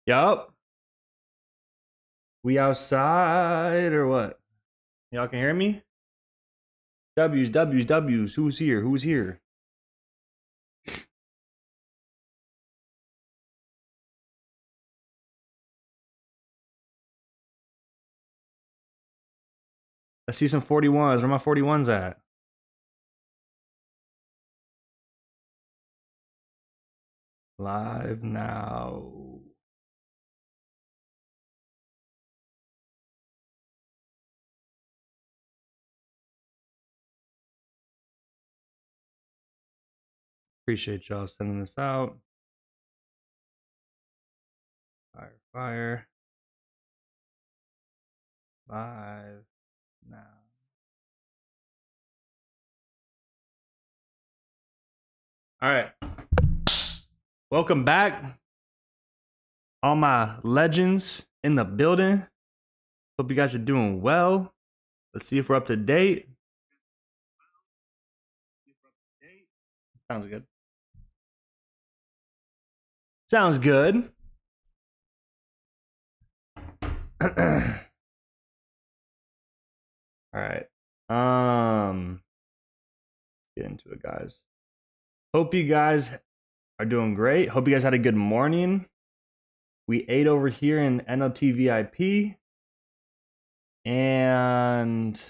Yup. We outside or what? Y'all can hear me? W's, W's, W's. Who's here? Who's here? Let's see some 41s. Where my 41s at? Live now. Appreciate y'all sending this out. Fire, fire. Live now. All right. Welcome back. All my legends in the building. Hope you guys are doing well. Let's see if we're up to date. Sounds good. Sounds good. All right. Let's get into it, guys. Hope you guys are doing great. Hope you guys had a good morning. We ate over here in NLT VIP. And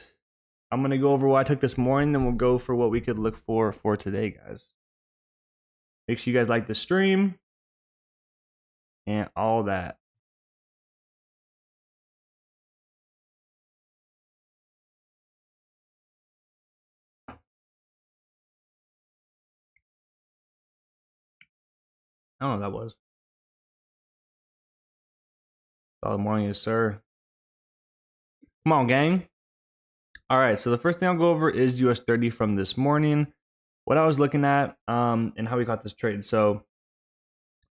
I'm going to go over what I took this morning, then we'll go for what we could look for today, guys. Make sure you guys like the stream and all that. I don't know what that was. Solid morning, yes, sir. Come on, gang. All right, so the first thing I'll go over is US 30 from this morning. What I was looking at and how we got this trade. So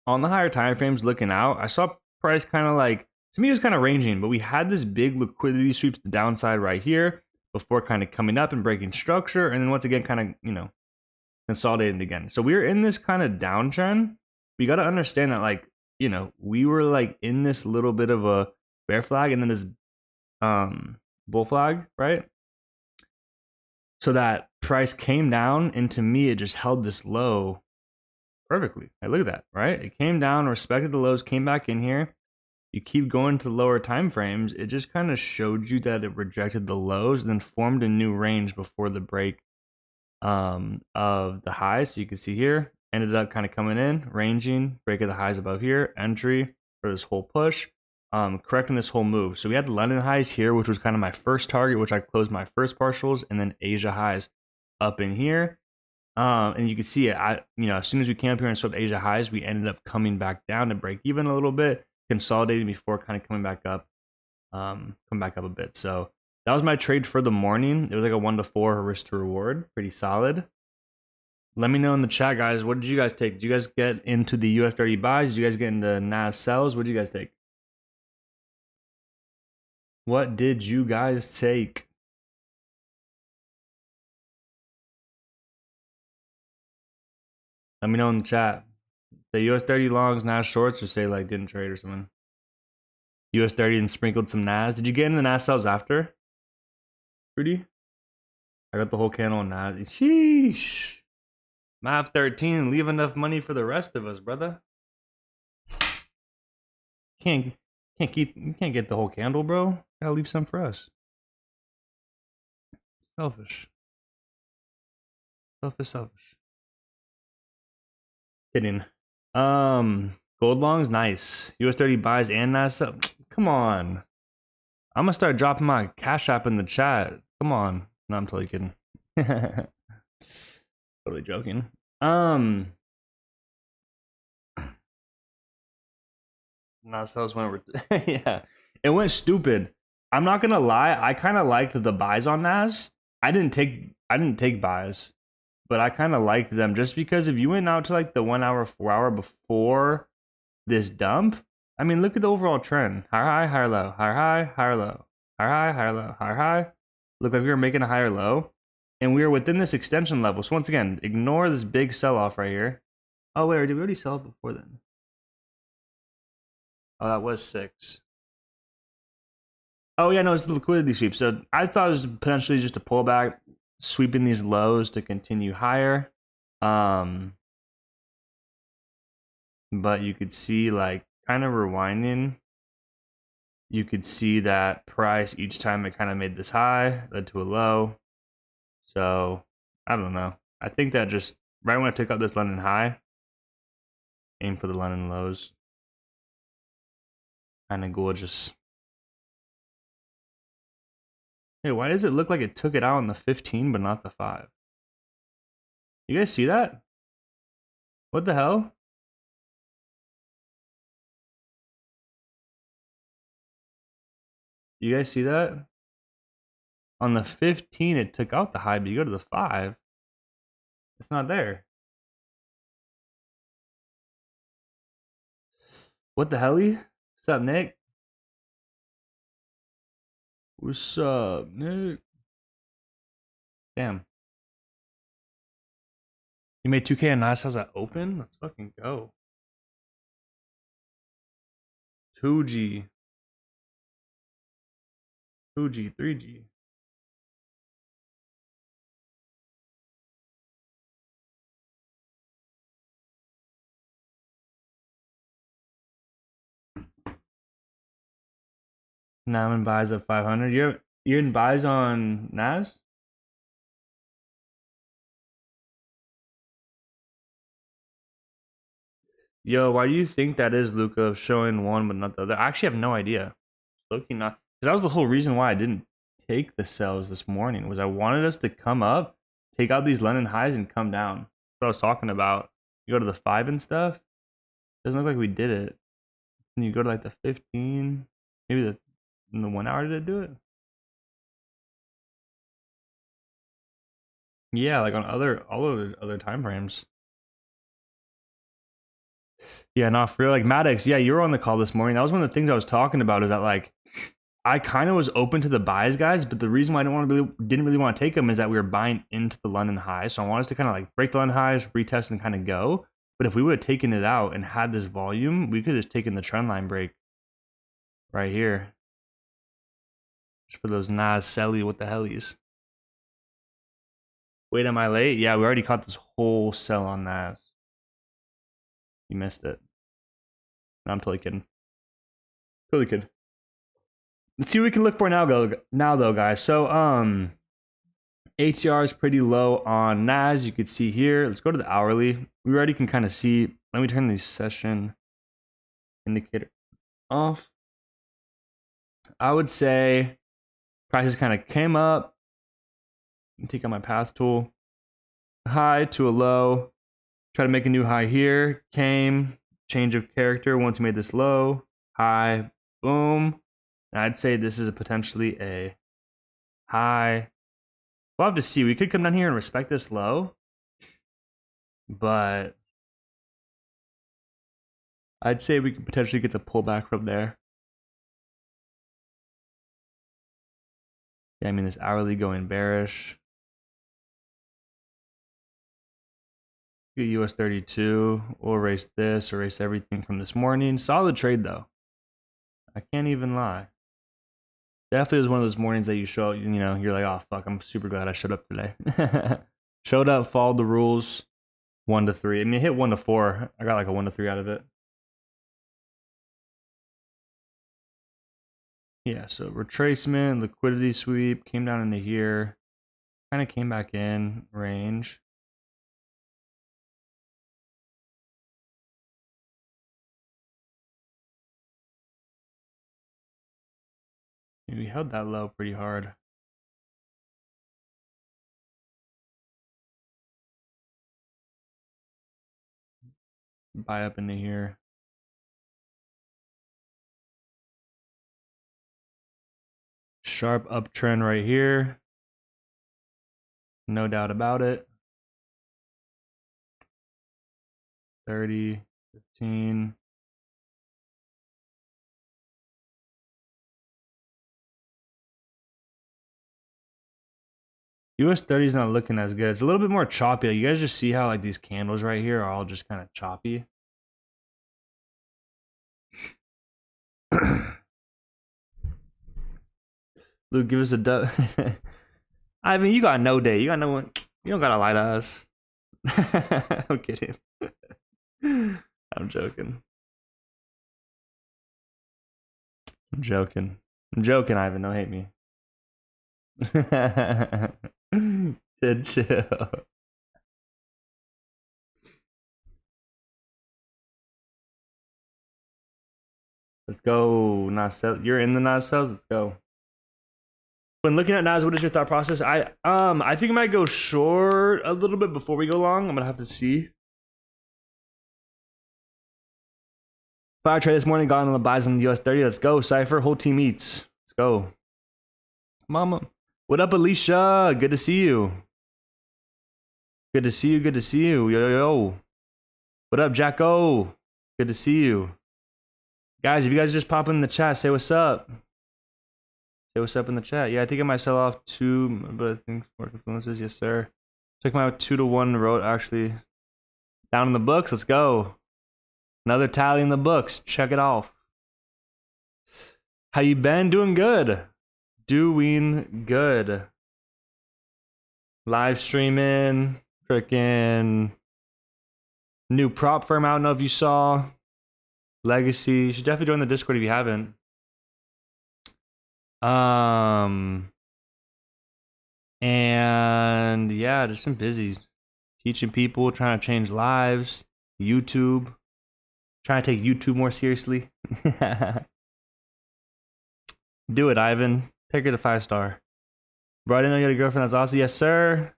on the higher time frames looking out, I saw price kind of like, to me it was kind of ranging, but we had this big liquidity sweep to the downside right here before kind of coming up and breaking structure, and then once again kind of, you know, consolidating again. So we were in this kind of downtrend. We got to understand that, like, you know, we were like in this little bit of a bear flag and then this bull flag, right? So that price came down, and to me it just held this low perfectly. Like, look at that, right? It came down, respected the lows, came back in here. You keep going to lower time frames, it just kind of showed you that it rejected the lows, then formed a new range before the break of the highs. So you can see here, ended up kind of coming in, ranging, break of the highs above here, entry for this whole push, correcting this whole move. So we had the London highs here, which was kind of my first target, which I closed my first partials, and then Asia highs up in here. And you can see it, you know, as soon as we came up here and swept Asia highs, we ended up coming back down to break even a little bit, consolidating before kind of coming back up, come back up a bit. So that was my trade for the morning. It was like a 1 to 4 risk to reward, pretty solid. Let me know in the chat, guys. What did you guys take? Did you guys get into the US 30 buys? Did you guys get into NAS sells? What did you guys take? What did you guys take? Let me know in the chat. Say US 30 longs, NAS shorts, or say like didn't trade or something. US 30 and sprinkled some NAS. Did you get into the NAS sells after? Rudy? I got the whole candle on NAS. Sheesh. Math 13, leave enough money for the rest of us, brother. You can't get the whole candle, bro. Gotta leave some for us. Selfish. Selfish. Kidding. Gold longs, nice. US 30 buys and NAS. Come on. I'm gonna start dropping my Cash App in the chat. Come on. No, I'm totally kidding. Totally joking. Not sales went over. Yeah, it went stupid. I'm not gonna lie. I kind of liked the buys on NAS. I didn't take buys, but I kind of liked them just because if you went out to like the 1 hour, 4 hour before this dump, I mean, look at the overall trend: higher high, higher low, higher high, higher low, higher high, higher low, higher high. Looked like we were making a higher low, and we were within this extension level. So once again, ignore this big sell off right here. Oh wait, did we already sell it before then? Oh, that was 6. Oh yeah, no, it's the liquidity sweep. So I thought it was potentially just a pullback, sweeping these lows to continue higher. But you could see, like, kind of rewinding, you could see that price each time it kind of made this high led to a low. So I don't know. I think that just right when I took out this London high, aim for the London lows. Kind of gorgeous. Hey, why does it look like it took it out on the 15 but not the 5? You guys see that? What the hell? You guys see that? On the 15, it took out the high, but you go to the 5, it's not there. What the helly? What's up, Nick? What's up, Nick? Damn. You made 2K on NASDAQ. How's that open? Let's fucking go. 2G. 2G, 3G. Now I'm in buys at 500. You're in buys on NAS? Yo, why do you think that is, Luca, of showing one but not the other? I actually have no idea. Looking not, because that was the whole reason why I didn't take the sells this morning, was I wanted us to come up, take out these London highs, and come down. That's what I was talking about. You go to the 5 and stuff. Doesn't look like we did it. Can you go to like the 15? Maybe in the 1 hour did it do it? Yeah, like on all other time frames. Yeah, not for real. Like Maddox, yeah, you were on the call this morning. That was one of the things I was talking about, is that, like, I kind of was open to the buys, guys, but the reason why I didn't really want to take them is that we were buying into the London highs. So I want us to kind of like break the London highs, retest, and kind of go. But if we would have taken it out and had this volume, we could have just taken the trend line break right here. Just for those Nas selly with the hellies. Wait, am I late? Yeah, we already caught this whole sell on Nas. You missed it. No, I'm totally kidding. Totally kidding. Let's see what we can look for now though, guys. So ATR is pretty low on NAS. You could see here. Let's go to the hourly. We already can kind of see. Let me turn the session indicator off. I would say prices kind of came up. Take out my path tool. High to a low. Try to make a new high here. Came. Change of character once we made this low. High. Boom. And I'd say this is potentially a high. We'll have to see. We could come down here and respect this low, but I'd say we could potentially get the pullback from there. Yeah, I mean, this hourly going bearish. US 32. We'll erase this, erase everything from this morning. Solid trade though. I can't even lie. Definitely was one of those mornings that you show, you know, you're like, oh fuck, I'm super glad I showed up today. Showed up, followed the rules. 1 to 3. I mean, it hit 1 to 4. I got like a 1 to 3 out of it. Yeah, so retracement, liquidity sweep, came down into here, kind of came back in range. We held that low pretty hard. Buy up into here. Sharp uptrend right here. No doubt about it. 30, 15. US 30 is not looking as good. It's a little bit more choppy. You guys just see how like these candles right here are all just kind of choppy. Luke, give us a dub. Ivan, you got no day. You got no one. You don't gotta lie to us. I'm kidding. I'm joking. I'm joking. I'm joking, Ivan. Don't hate me. Chill. Let's go. NASDAQ. You're in the NASDAQ. Let's go. When looking at NAS, what is your thought process? I think I might go short a little bit before we go long. I'm gonna have to see. Fire trade this morning, got on the buys on the US 30. Let's go, Cypher. Whole team eats. Let's go. Mama. What up, Alicia? Good to see you. Good to see you. Good to see you. Yo, yo, yo. What up, Jacko? Good to see you. Guys, if you guys just pop in the chat, say what's up. Say what's up in the chat. Yeah, I think I might sell off 2, but I think market influences. Yes, sir. Took my 2-to-1 road actually down in the books. Let's go. Another tally in the books. Check it off. How you been? Doing good. Doing good. Live streaming. Freaking new prop firm. I don't know if you saw. Legacy. You should definitely join the Discord if you haven't. And yeah, just been busy teaching people, trying to change lives. YouTube. Trying to take YouTube more seriously. Do it, Ivan. Take her to 5-star. Bro, I didn't know you had a girlfriend. That's awesome. Yes, sir.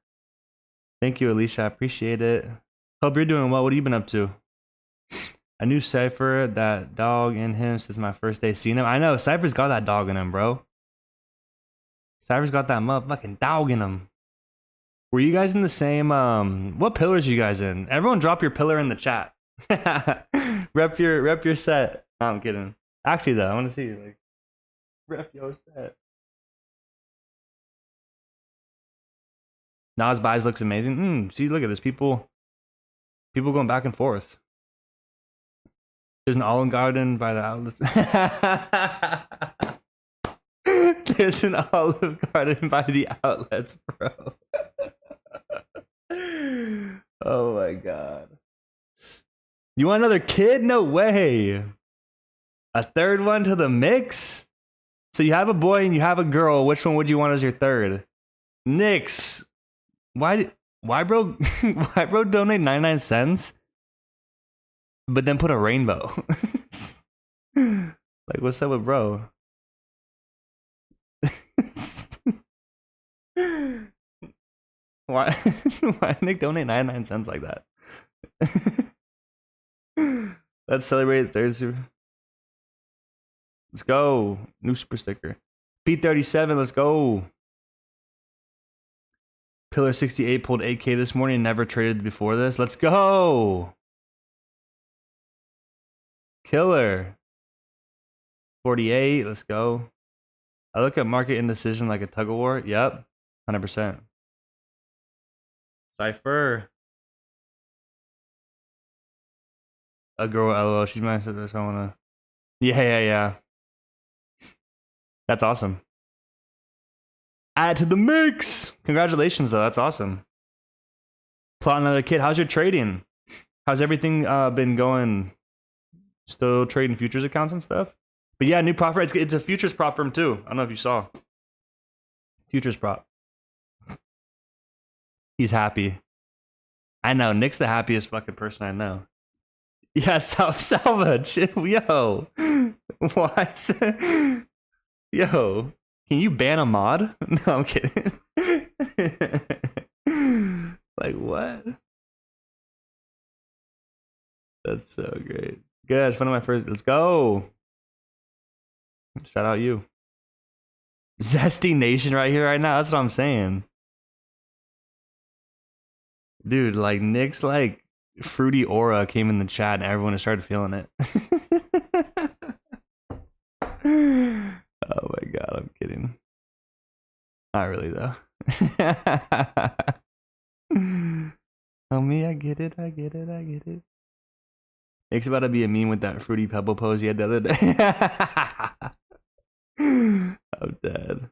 Thank you, Alicia. I appreciate it. Hope you're doing well. What have you been up to? I knew Cypher, that dog in him since my first day seeing him. I know, Cypher's got that dog in him, bro. Cypher's got that motherfucking dog in him. Were you guys in the same, what pillars are you guys in? Everyone drop your pillar in the chat. rep your set. No, I'm kidding. Actually, though, I want to see, like, rep your set. Nas buys looks amazing. See, look at this. People going back and forth. There's an Olive Garden by the outlets. There's an Olive Garden by the outlets, bro. Oh my god. You want another kid? No way. A third one to the mix? So you have a boy and you have a girl. Which one would you want as your third? Nix. Why bro why bro donate 99 cents? But then put a rainbow. Like, what's up with bro? Why Nick donate 99 cents like that? Let's celebrate Thursday. Let's go. New super sticker. P37, let's go. Pillar 68 pulled 8K this morning, never traded before this. Let's go. Killer. 48, let's go. I look at market indecision like a tug of war. Yep, 100%. Cypher. A girl, lol. She's my sister, so I wanna. Yeah. That's awesome. Add to the mix. Congratulations, though. That's awesome. Plot another kid. How's your trading? How's everything been going? Still trading futures accounts and stuff? But yeah, new prop firm. It's a futures prop firm too. I don't know if you saw. Futures prop. He's happy. I know. Nick's the happiest fucking person I know. Yeah, Salva, chill, yo. Why? Yo, can you ban a mod? No, I'm kidding. Like, what? That's so great. Good. It's one of my first. Let's go. Shout out you. Zesty Nation right here, right now. That's what I'm saying. Dude, like, Nick's, like, fruity aura came in the chat and everyone has started feeling it. Oh my god, I'm kidding. Not really, though. Oh, me, I get it. Nick's about to be a meme with that fruity pebble pose he had the other day. I'm dead.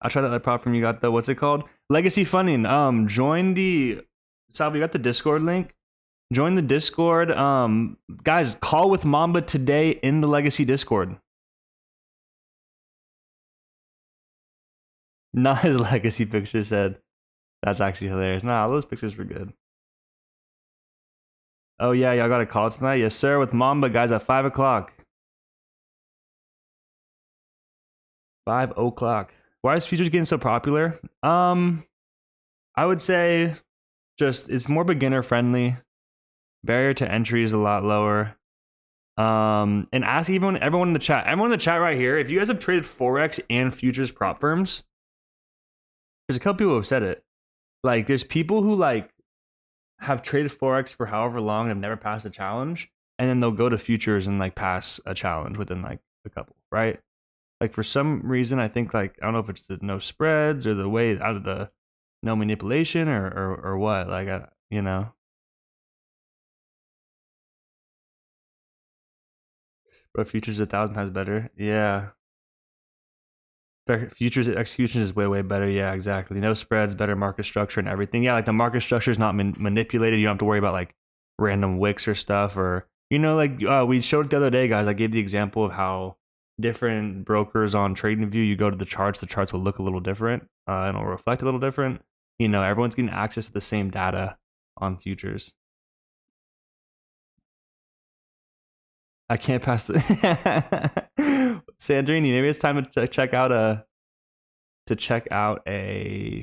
I'll try that like prop from you got the, what's it called? Legacy funding. Join the, Sal, you got the Discord link? Join the Discord. Guys, call with Mamba today in the Legacy Discord. Not his Legacy picture said. That's actually hilarious. Nah, those pictures were good. Oh yeah, y'all got a call tonight? Yes, sir, with Mamba, guys, at 5 o'clock. 5 o'clock. Why is futures getting so popular? I would say just it's more beginner friendly. Barrier to entry is a lot lower. And ask everyone in the chat. Everyone in the chat right here, if you guys have traded Forex and futures prop firms, there's a couple people who have said it. Like, there's people who like have traded Forex for however long and have never passed a challenge, and then they'll go to futures and like pass a challenge within like a couple, right? Like for some reason, I think like I don't know if it's the no spreads or the way out of the no manipulation or what. Like you know. But futures 1,000 times better. Yeah. Futures execution is way better. Yeah, exactly. No spreads, better market structure and everything. Yeah, like the market structure is not manipulated. You don't have to worry about like random wicks or stuff, or you know, like we showed the other day, guys. I gave the example of how different brokers on TradingView, you go to the charts will look a little different and it'll reflect a little different. You know, everyone's getting access to the same data on futures. I can't pass the Sandrini. Maybe it's time to check out a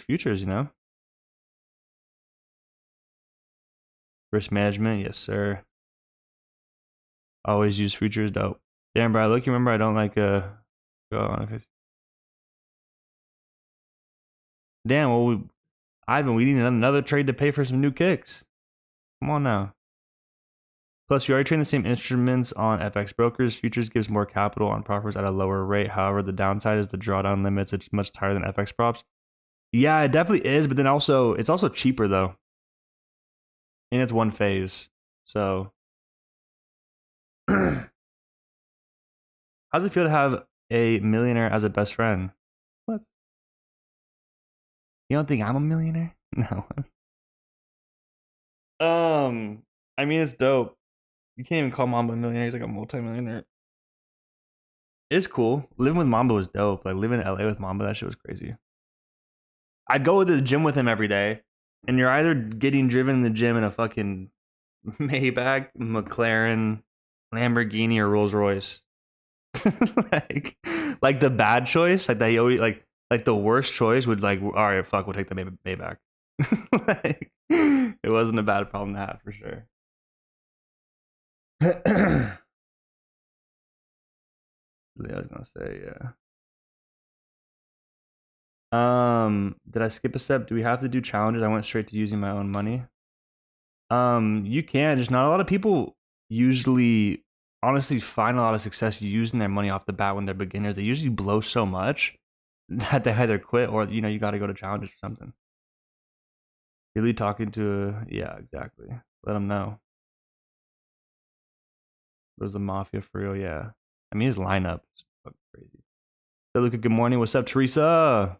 futures. You know, risk management. Yes, sir. Always use futures. Dope. Damn, bro. Look, you remember I don't like go on. Damn. Well, Ivan, we need another trade to pay for some new kicks. Come on now. Plus, you already train the same instruments on FX brokers. Futures gives more capital on props at a lower rate. However, the downside is the drawdown limits. It's much higher than FX props. Yeah, it definitely is, but then also it's also cheaper though. And it's one phase. So how's it feel to have a millionaire as a best friend? What? You don't think I'm a millionaire? No. I mean, it's dope. You can't even call Mamba a millionaire. He's like a multi-millionaire. It's cool. Living with Mamba was dope. Like living in LA with Mamba, that shit was crazy. I'd go to the gym with him every day, and you're either getting driven in the gym in a fucking Maybach, McLaren, Lamborghini, or Rolls Royce. like the bad choice, like that. You always like the worst choice would like, all right, fuck, we'll take the Maybach. Like, it wasn't a bad problem to have for sure. I was gonna say, yeah. Did I skip a step? Do we have to do challenges? I went straight to using my own money. You can, just not a lot of people usually honestly find a lot of success using their money off the bat when they're beginners. They usually blow so much that they either quit or you know you got to go to challenges or something. Really talking to yeah, exactly. Let them know. Was the mafia for real? Yeah. I mean his lineup is fucking crazy. So Luca, good morning. What's up, Teresa?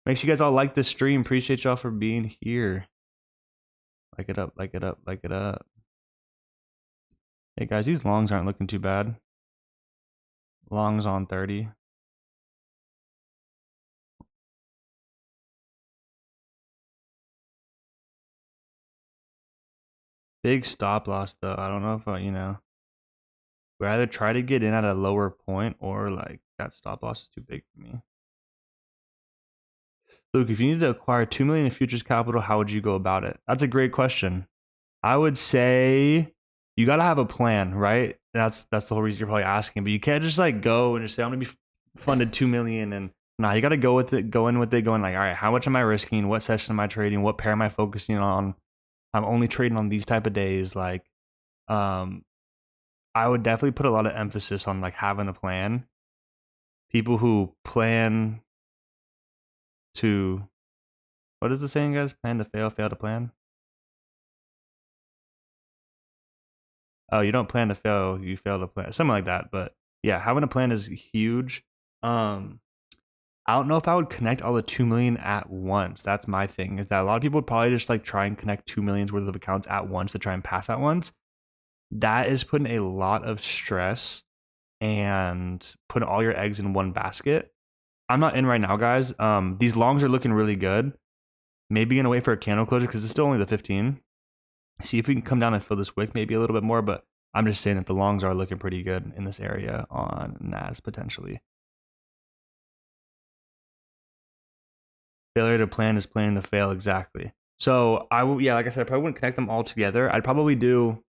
Make sure you guys all like this stream. Appreciate y'all for being here. Like it up, like it up, like it up. Hey guys, these longs aren't looking too bad. Longs on 30. Big stop loss though. I don't know if you know. We either try to get in at a lower point or like that stop loss is too big for me. Luke, if you need to acquire 2 million in futures capital, how would you go about it? That's a great question. I would say you got to have a plan, right? That's the whole reason you're probably asking, but you can't just like go and just say I'm going to be funded 2 million and nah, you got to go in with it going like, all right, how much am I risking? What session am I trading? What pair am I focusing on? I'm only trading on these type of days. Like, I would definitely put a lot of emphasis on like having a plan. People who plan to, what is the saying, guys? Plan to fail, fail to plan. Oh, you don't plan to fail, you fail to plan. Something like that. But yeah, having a plan is huge. I don't know if I would connect all the 2 million at once. That's my thing, is that a lot of people would probably just like try and connect 2 million's worth of accounts at once to try and pass at once. That is putting a lot of stress and putting all your eggs in one basket. I'm not in right now, guys. These longs are looking really good. Maybe gonna wait for a candle closure because it's still only the 15. See if we can come down and fill this wick maybe a little bit more, but I'm just saying that the longs are looking pretty good in this area on NAS potentially. Failure to plan is planning to fail, exactly. So I will, yeah, like I said, I probably wouldn't connect them all together. I'd probably do,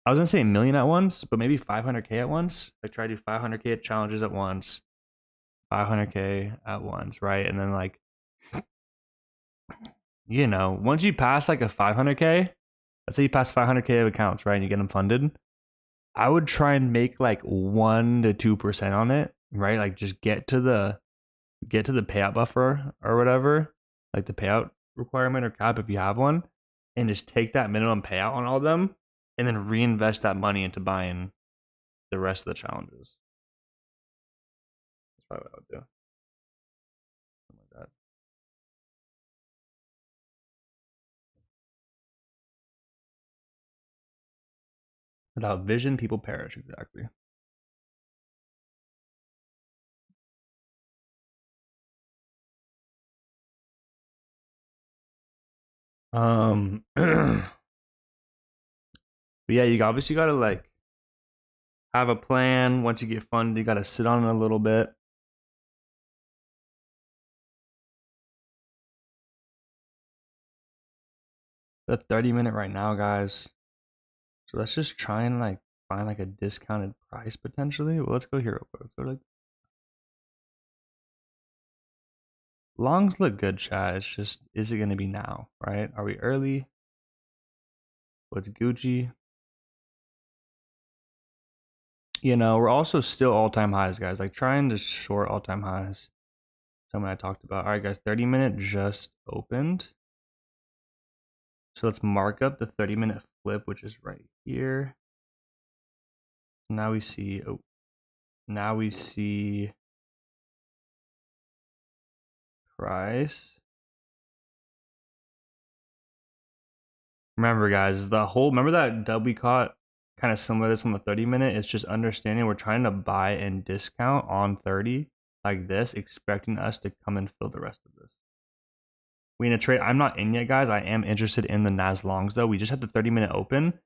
I was gonna say a million at once, but maybe 500K at once. I try to do 500K challenges at once, 500K at once, right? And then like, you know, once you pass like a 500K, let's say you pass 500K of accounts, right? And you get them funded. I would try and make like 1 to 2% on it, right? Like just get to the payout buffer or whatever, like the payout requirement or cap if you have one, and just take that minimum payout on all of them and then reinvest that money into buying the rest of the challenges. That's probably what I would do. Something like that. Without vision, people perish, exactly. But yeah, you obviously gotta like have a plan. Once you get funded, you gotta sit on it a little bit. The 30-minute right now, guys. So let's just try and like find like a discounted price potentially. Well, let's go here real quick. Let's go to like, longs look good, chat. It's just, is it gonna be now, right? Are we early? What's Gucci? You know, we're also still all-time highs, guys. Like trying to short all-time highs. Something I talked about. All right, guys, 30-minute just opened. So let's mark up the 30-minute flip, which is right here. Now we see, oh, now we see price. Remember, guys, the whole, remember that dub we caught kind of similar to this on the 30-minute? It's just understanding we're trying to buy and discount on 30 like this, expecting us to come and fill the rest of this. We in a trade. I'm not in yet, guys. I am interested in the NAS longs though. We just had the 30-minute open.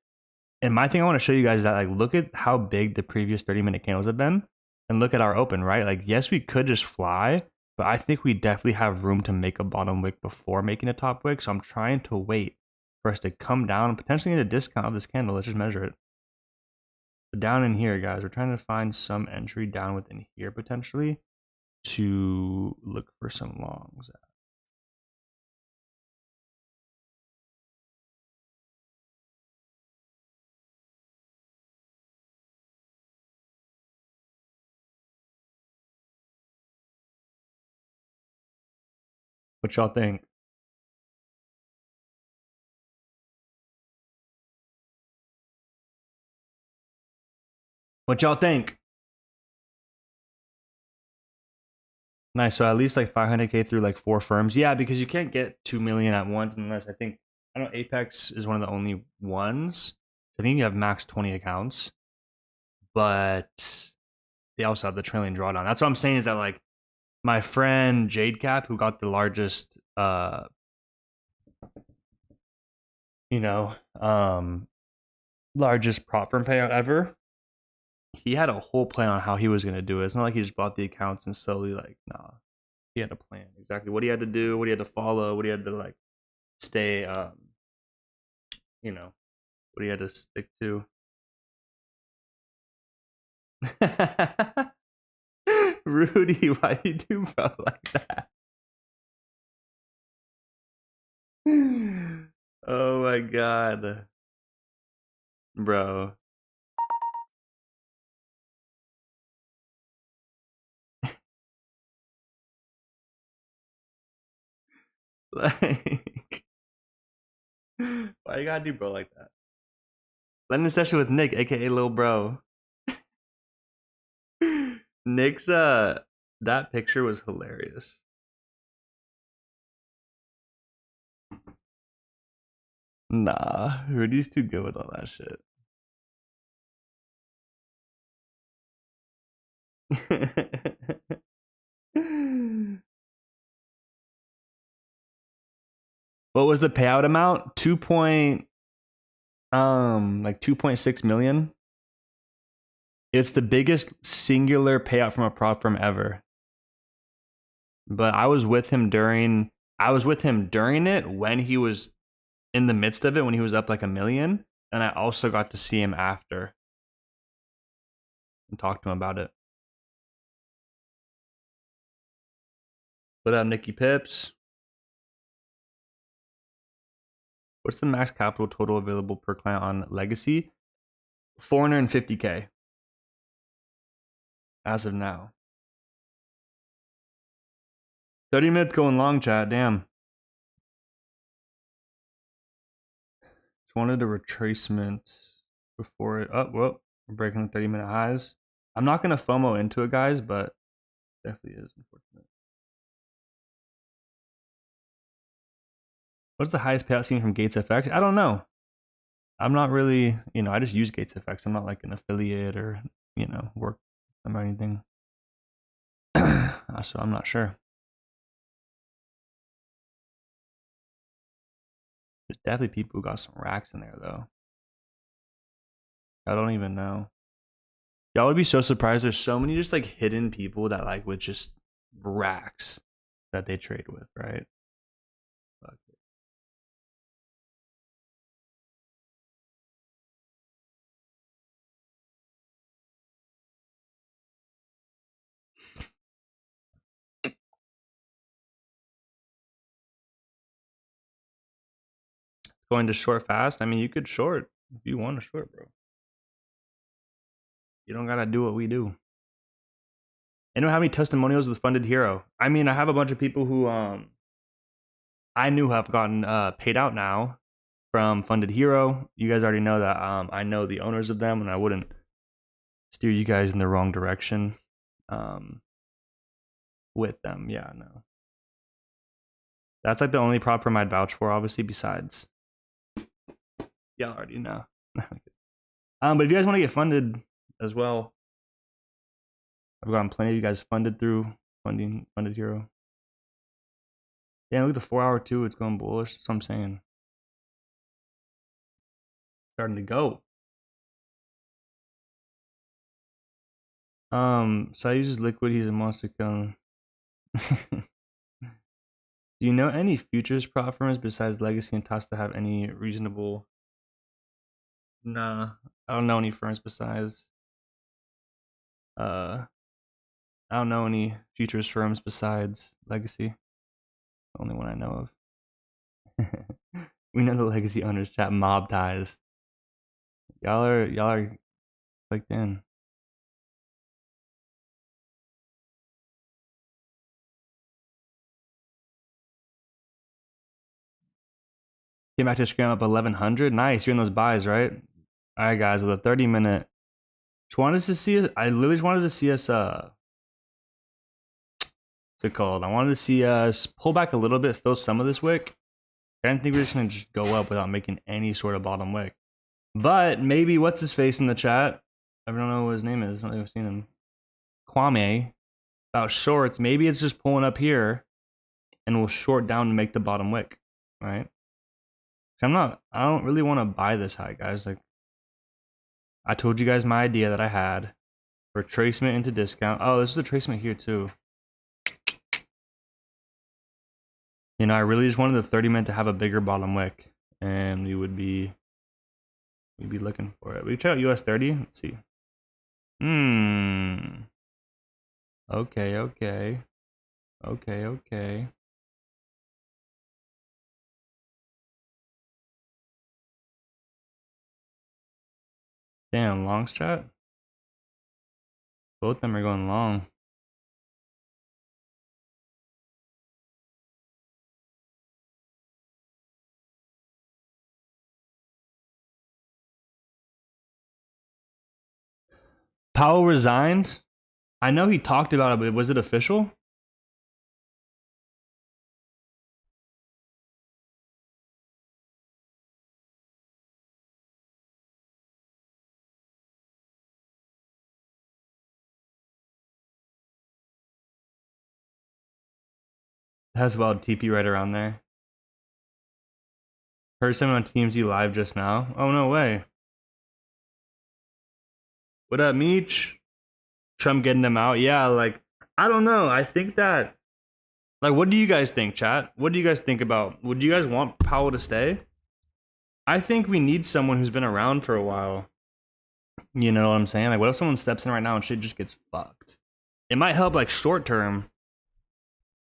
And my thing I want to show you guys is that like look at how big the previous 30-minute candles have been and look at our open, right? Like yes, we could just fly, but I think we definitely have room to make a bottom wick before making a top wick. So I'm trying to wait for us to come down and potentially get a discount of this candle. Let's just measure it. But down in here, guys, we're trying to find some entry down within here potentially to look for some longs at. What y'all think? What y'all think? Nice. So at least like 500K through like 4 firms. Yeah, because you can't get 2 million at once unless I think, I don't know, Apex is one of the only ones. I think you have max 20 accounts, but they also have the trailing drawdown. That's what I'm saying is that like my friend Jade Cap, who got the largest, you know, largest prop firm payout ever, he had a whole plan on how he was going to do it. It's not like he just bought the accounts and slowly like, nah, he had a plan exactly what he had to do, what he had to follow, what he had to like stay, you know, what he had to stick to. Rudy, why you do bro like that? Oh my god, bro. Like, why you gotta do bro like that? Lending session with Nick, aka Lil Bro. Nick's That picture was hilarious. Nah, Rudy's too good with all that shit. What was the payout amount? 2.6 million. It's the biggest singular payout from a prop firm ever. But I was with him during it when he was in the midst of it, when he was up like $1 million, and I also got to see him after and talk to him about it. What up, Nikki Pips? What's the max capital total available per client on Legacy? 450K as of now. 30 minutes going long, chat. Damn. Just wanted a retracement before it. Oh, well, we're breaking the 30-minute highs. I'm not going to FOMO into it, guys, but definitely is unfortunate. What's the highest payout seen from Gates FX? I don't know. I'm not really, I just use Gates FX. I'm not like an affiliate or, work or anything. So I'm not sure. There's definitely people who got some racks in there, though. I don't even know. Y'all would be so surprised. There's so many just like hidden people that like with just racks that they trade with, right? Fuck it. Going to short fast. I mean, you could short if you want to short, bro. You don't gotta do what we do. Anyone have any testimonials with Funded Hero? I mean, I have a bunch of people who I knew have gotten paid out now from Funded Hero. You guys already know that I know the owners of them, and I wouldn't steer you guys in the wrong direction with them. Yeah, no. That's like the only prop firm I'd vouch for, obviously, besides. Y'all already know. But if you guys want to get funded as well, I've gotten plenty of you guys funded through Funded Hero. Yeah, look at the 4 hour too. It's going bullish. That's what I'm saying. Starting to go. So I uses liquid. He's a monster cone. Do you know any futures prop firms besides Legacy and TOPSTEP that have any reasonable? Nah, I don't know any firms besides. I don't know any futures firms besides Legacy. The only one I know of. We know the Legacy owners chat mob ties. Y'all are clicked in. Came back to scram up 1100. Nice, you're in those buys, right? All right, guys, with a 30-minute. Just wanted to see it. I literally just wanted to see us. What's it called? I wanted to see us pull back a little bit, fill some of this wick. I didn't think we were just gonna just go up without making any sort of bottom wick. But maybe what's his face in the chat? I don't know what his name is. I don't think I've seen him. Kwame about shorts. Maybe it's just pulling up here, and we'll short down to make the bottom wick, right? I don't really want to buy this high, guys. Like, I told you guys my idea that I had for tracement into discount. Oh, this is a tracement here too. I really just wanted the 30-minute to have a bigger bottom wick, and we'd be looking for it. We check out US 30. Let's see. Okay. Damn, long strat. Both of them are going long. Powell resigned. I know he talked about it, but was it official? It has wild TP right around there. Heard someone on TMZ live just now. Oh, no way. What up, Meech? Trump getting them out? Yeah, like, I don't know. I think that, like, what do you guys think, chat? What do you guys think about, would you guys want Powell to stay? I think we need someone who's been around for a while. You know what I'm saying? Like, what if someone steps in right now and shit just gets fucked? It might help, like, short term.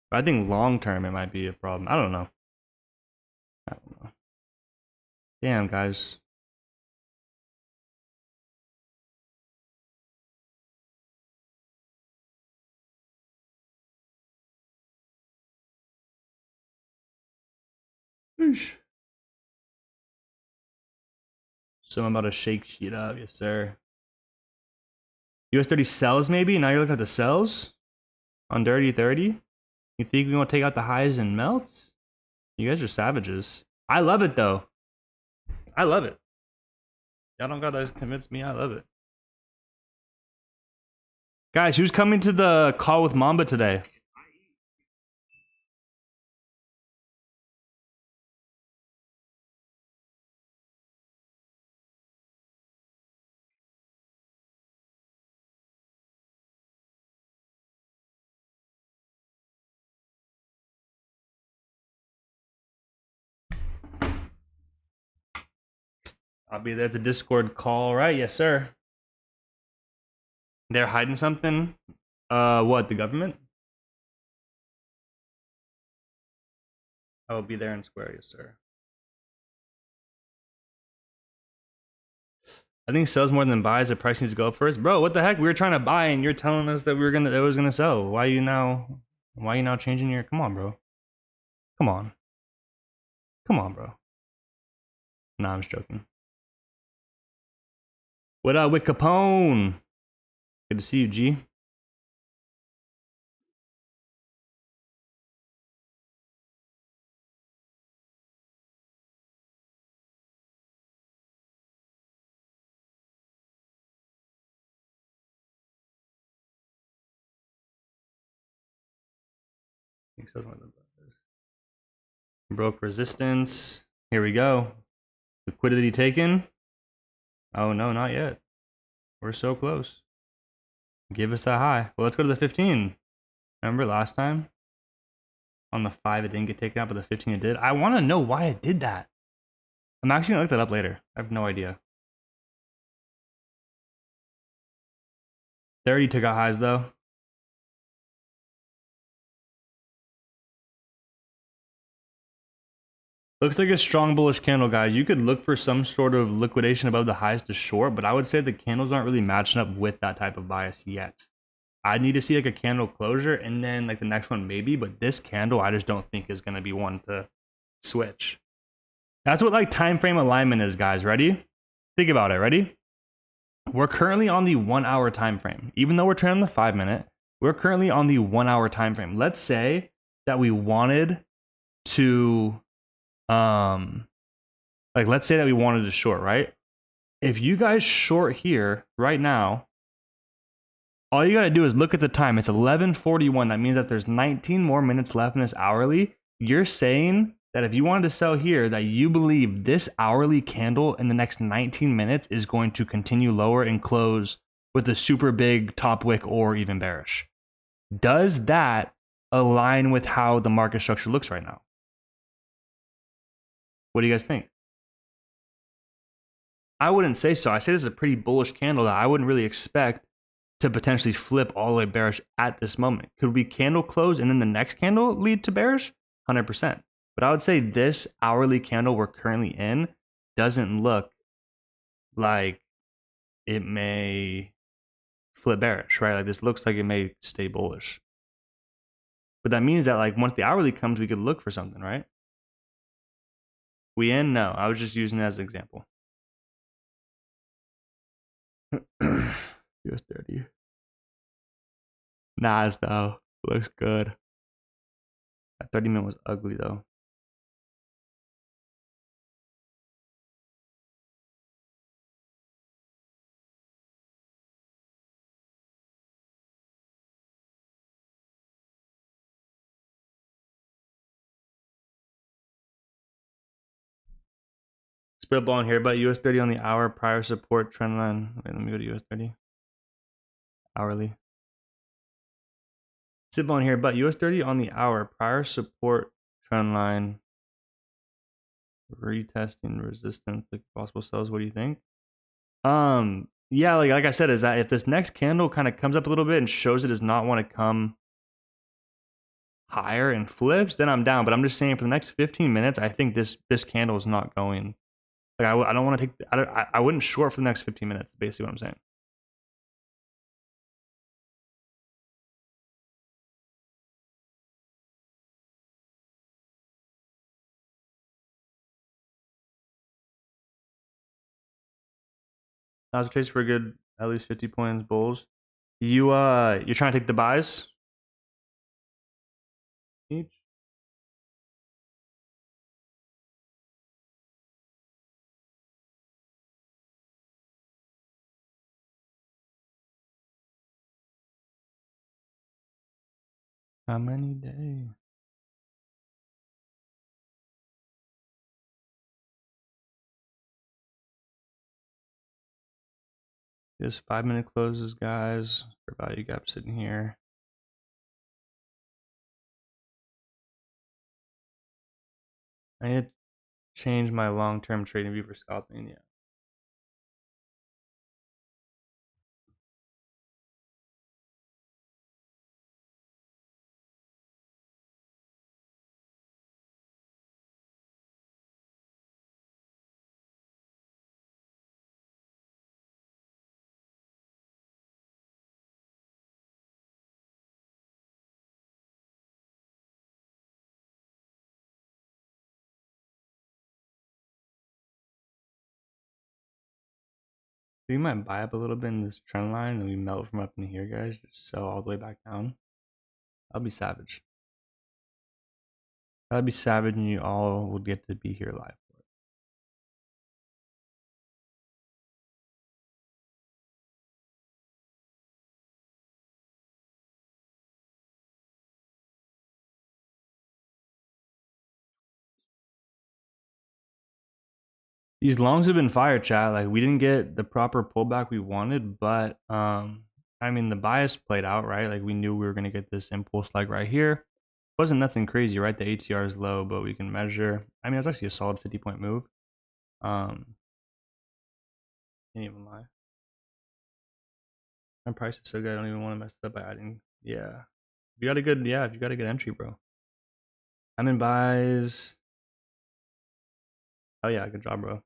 But I think long term it might be a problem. I don't know. Damn, guys. So I'm about to shake shit up, yes sir. US 30 sells maybe? Now you're looking at the sells on Dirty 30? You think we want to take out the highs and melts? You guys are savages. I love it though. I love it. Y'all don't gotta convince me, I love it. Guys, who's coming to the call with Mamba today? I'll be there. It's a Discord call, right? Yes, sir. They're hiding something. What? The government? I will be there in square, yes, sir. I think sells more than buys. The price needs to go up first, bro. What the heck? We were trying to buy, and you're telling us that it was gonna sell. Why you now changing your? Come on, bro. Come on. Come on, bro. Nah, I'm just joking. What up with Capone? Good to see you, G. Broke resistance. Here we go. Liquidity taken. Oh no, not yet. We're so close. Give us that high. Well, let's go to the 15. Remember last time? On the 5 it didn't get taken out, but the 15 it did. I want to know why it did that. I'm actually gonna look that up later. I have no idea. 30 took out highs though. Looks like a strong bullish candle, guys. You could look for some sort of liquidation above the highs to short, but I would say the candles aren't really matching up with that type of bias yet. I need to see like a candle closure and then like the next one maybe, but this candle I just don't think is going to be one to switch. That's what like time frame alignment is, guys. Ready? Think about it. Ready? We're currently on the 1 hour time frame. Even though we're trading the 5 minute, we're currently on the 1 hour time frame. Let's say that we wanted to like let's say that we wanted to short, right? If you guys short here right now, all you gotta do is look at the time. It's 11:41. That means that there's 19 more minutes left in this hourly. You're saying that if you wanted to sell here, that you believe this hourly candle in the next 19 minutes is going to continue lower and close with a super big top wick or even bearish. Does that align with how the market structure looks right now? What do you guys think? I wouldn't say so. I say this is a pretty bullish candle that I wouldn't really expect to potentially flip all the way bearish at this moment. Could we candle close and then the next candle lead to bearish? 100%. But I would say this hourly candle we're currently in doesn't look like it may flip bearish, right? Like this looks like it may stay bullish. But that means that like once the hourly comes, we could look for something, right? We in? No, I was just using it as an example. US 30. NASDAQ looks good. That 30-minute was ugly though. Spitballing here, but US 30 on the hour, prior support trend line. Wait, let me go to US 30. Hourly. Spitballing here, but US 30 on the hour, prior support trend line. Retesting resistance, like possible sells. What do you think? Yeah, like I said, is that if this next candle kind of comes up a little bit and shows it does not want to come higher and flips, then I'm down. But I'm just saying for the next 15 minutes, I think this candle is not going. Like I don't want to take. I wouldn't short for the next 15 minutes. Basically, what I'm saying. Now's a chase for a good at least 50 points bulls. You're trying to take the buys each. How many days? Just 5-minute closes, guys. For value gap sitting here. I need to change my long-term trading view for scalping. Yeah. We might buy up a little bit in this trend line and we melt from up in here, guys. Just sell all the way back down. I'll be savage. I'd be savage and you all would get to be here live. These longs have been fire, chat. Like we didn't get the proper pullback we wanted, but I mean the bias played out, right? Like we knew we were gonna get this impulse like right here. Wasn't nothing crazy, right? The ATR is low, but we can measure. I mean, it's actually a solid 50-point move. Can't even lie. My price is so good, I don't even want to mess it up by adding. Yeah. If you got a good, if you got a good entry, bro. I'm in buys. Oh yeah, good job, bro.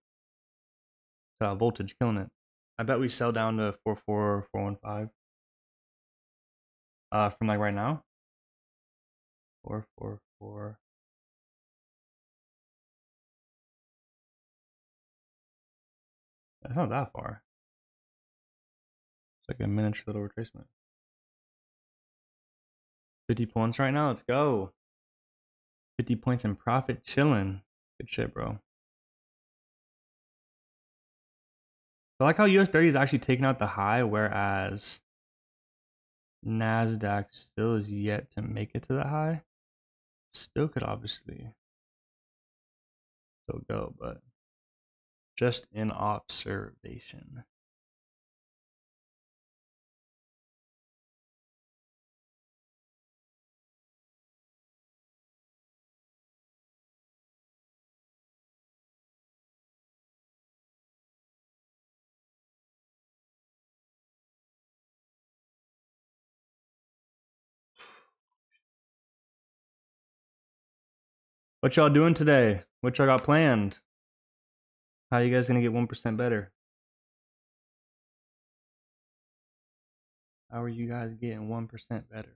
Voltage killing it. I bet we sell down to 44415. From like right now. 444. That's not that far. It's like a miniature little retracement. 50 points right now. Let's go. 50 points in profit, chilling. Good shit, bro. I like how US 30 is actually taking out the high, whereas NASDAQ still is yet to make it to the high. Still could obviously still go, but just in observation. What y'all doing today? What y'all got planned? How you guys gonna get 1% better? How are you guys getting 1% better?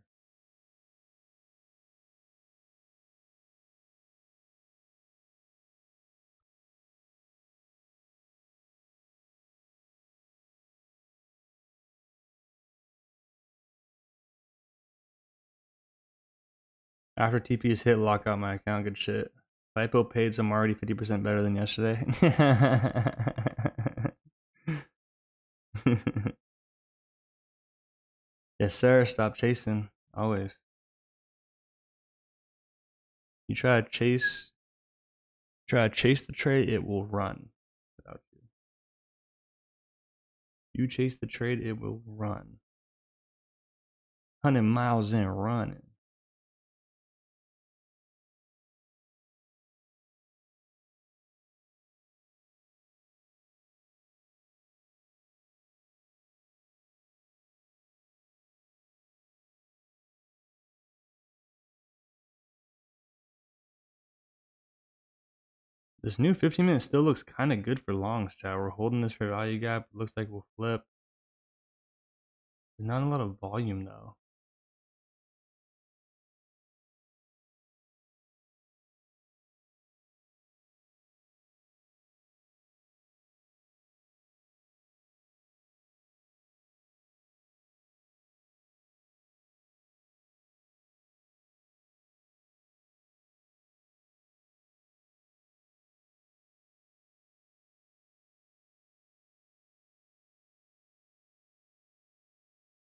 After TP is hit, lock out my account. Good shit. Lipo paid, so I'm already 50% better than yesterday. Yes, sir. Stop chasing. Always. You try to chase the trade, it will run without you. You chase the trade, it will run. 100 miles in running. This new 15-minute still looks kind of good for longs, chat. We're holding this for value gap. Looks like we'll flip. There's not a lot of volume though.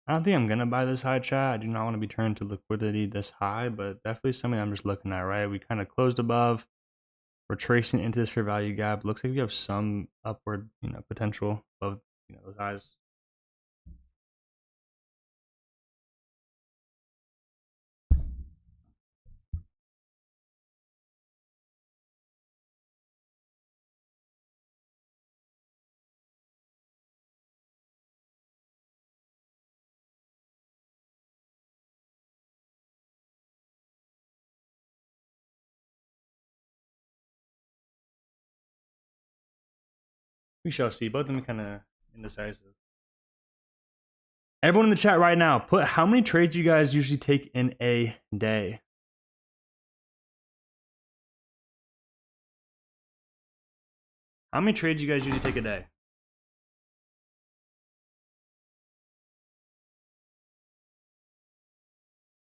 I don't think I'm gonna buy this high, chat. I do not want to be turned to liquidity this high, but definitely something I'm just looking at, right? We kind of closed above. We're tracing into this fair value gap. Looks like we have some upward, potential of those highs. We shall see. Both of them kind of indecisive. Everyone in the chat right now, put how many trades you guys usually take in a day. How many trades you guys usually take a day?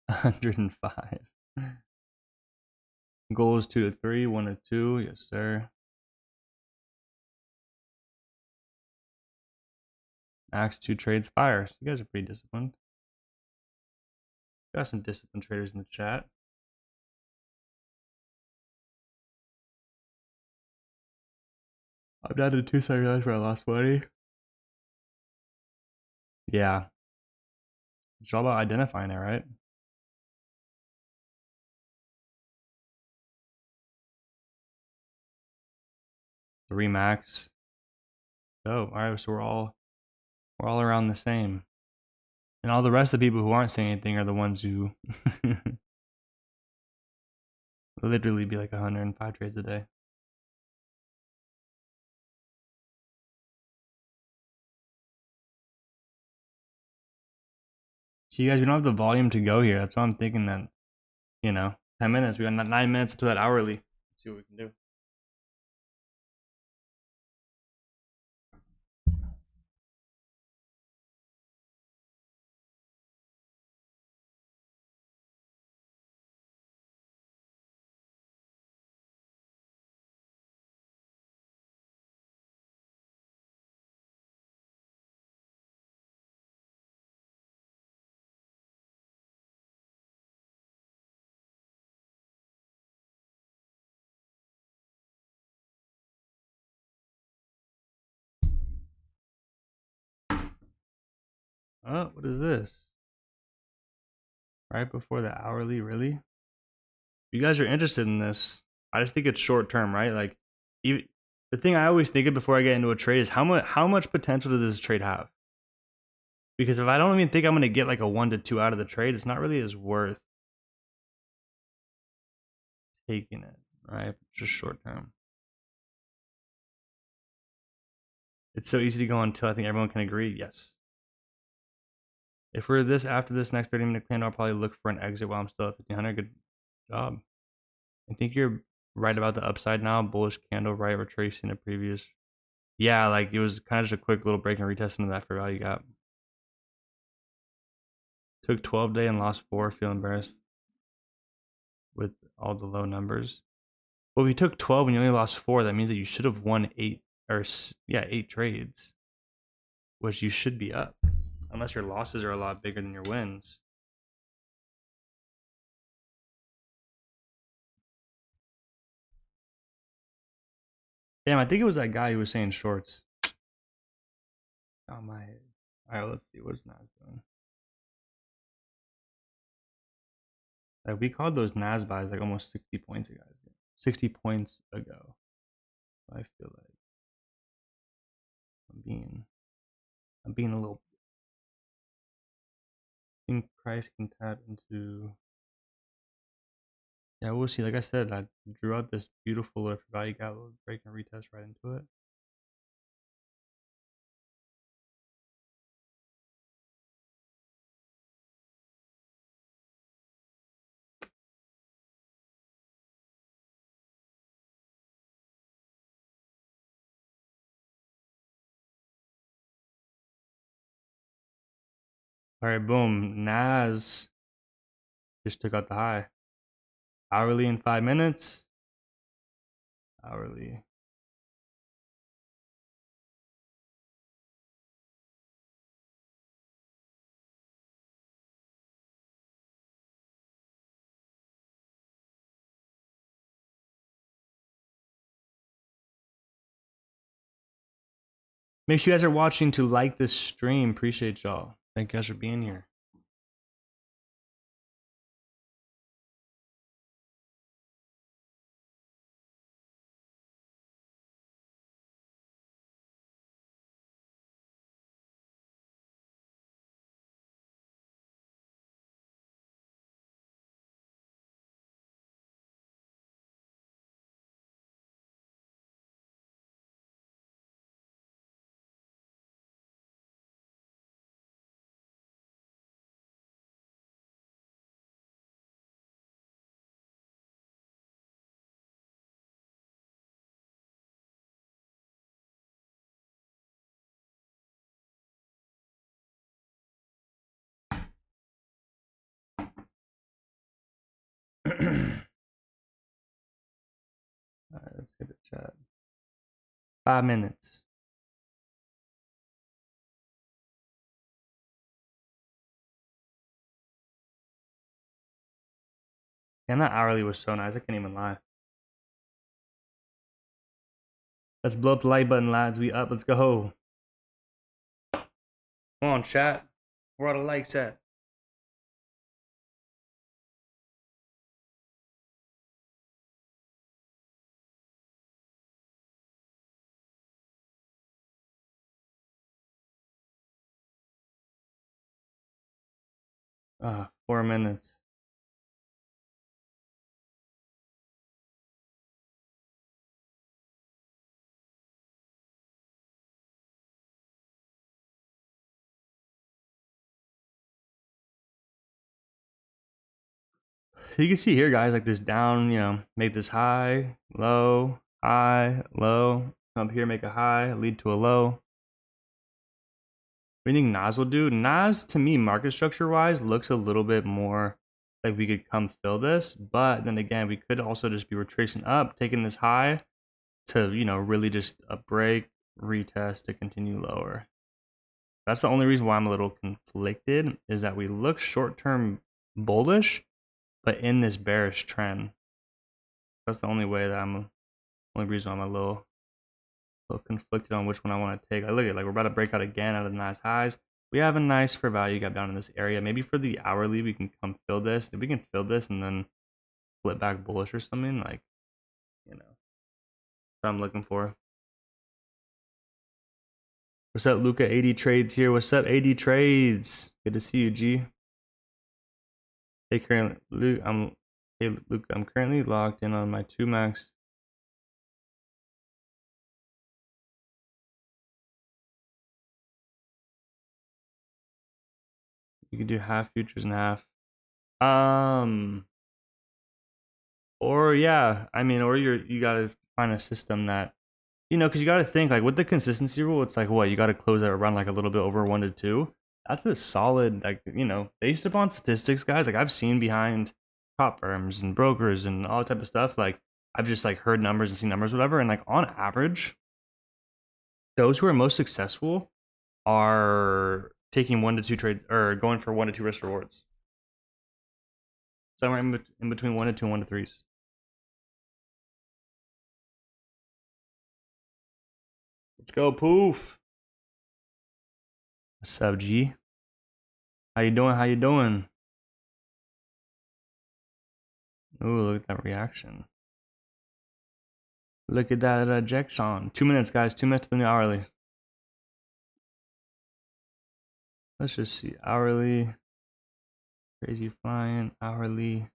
105. Goal is 2 to 3, 1 to 2. Yes, sir. Max 2 trades fire. So you guys are pretty disciplined. Got some disciplined traders in the chat. I'm down to 2 seconds for I lost money. Yeah. It's all about identifying it, right? 3 max. Oh, alright, so we're all around the same. And all the rest of the people who aren't saying anything are the ones who literally be like 105 trades a day. So you guys, we don't have the volume to go here. That's why I'm thinking that, 10 minutes. We got 9 minutes to that hourly. Let's see what we can do. Oh, what is this? Right before the hourly, really? If you guys are interested in this, I just think it's short term, right? Like, even the thing I always think of before I get into a trade is how much potential does this trade have? Because if I don't even think I'm gonna get like a 1 to 2 out of the trade, it's not really as worth taking it, right? Just short term. It's so easy to go until I think everyone can agree. Yes. If we're after this next 30-minute candle, I'll probably look for an exit while I'm still at 1500. Good job. I think you're right about the upside now. Bullish candle, right? Retracing the previous. Yeah, like it was kind of just a quick little break and retest into that for value gap. Took 12 day and lost 4. Feel embarrassed. with all the low numbers. Well, if you took 12 and you only lost 4, that means that you should have won 8 or yeah, 8 trades, which you should be up, unless your losses are a lot bigger than your wins. Damn, I think it was that guy who was saying shorts. Oh my head. All right, let's see what's Nas doing. Like we called those Nas buys like almost 60 points ago. 60 points ago. I feel like I'm being a little. I think price can tap into. Yeah, we'll see. Like I said, I drew out this beautiful if value gap break and retest right into it. All right, boom. Nas just took out the high. Hourly in 5 minutes. Hourly. Make sure you guys are watching to like this stream. Appreciate y'all. Thank you guys for being here. All right, let's hit the chat. 5 minutes. Damn, that hourly was so nice. I can't even lie. Let's blow up the like button, lads. We up. Let's go. Come on, chat. Where are the likes at? Ah, 4 minutes. You can see here, guys, like this down, you know, make this high, low, come up here, make a high, lead to a low. What do you think Nas will do? Nas, to me, market structure wise, looks a little bit more like we could come fill this, but then again, we could also just be retracing up, taking this high to, you know, really just a break, retest to continue lower. That's the only reason why I'm a little conflicted, is that we look short-term bullish, but in this bearish trend. That's the only way that only reason I'm a little conflicted on which one I want to take. I look at, like, we're about to break out again out of the nice highs. We have a nice fair value gap down in this area. Maybe for the hourly, we can come fill this. If we can fill this and then flip back bullish or something, like, you know, what I'm looking for. What's up, Luca? 80 trades here. What's up, 80 trades? Good to see you, G. Hey, Luke, I'm currently locked in on my 2 max. You can do half futures and half. Or yeah, I mean, or you gotta find a system that, you know, because you gotta think, like, with the consistency rule, it's like, what, you gotta close that around like a little bit over 1 to 2. That's a solid, like, you know, based upon statistics, guys. Like, I've seen behind prop firms and brokers and all that type of stuff. Like I've just like heard numbers and seen numbers, whatever. And like on average, those who are most successful are taking 1 to 2 trades or going for 1 to 2 risk rewards. Somewhere in between 1 to 2 and 1 to 3s. Let's go, Poof. What's up, G? How you doing? How you doing? Ooh, look at that reaction. Look at that ejection. 2 minutes, guys. 2 minutes to the new hourly. Let's just see. Hourly. Crazy flying. Hourly.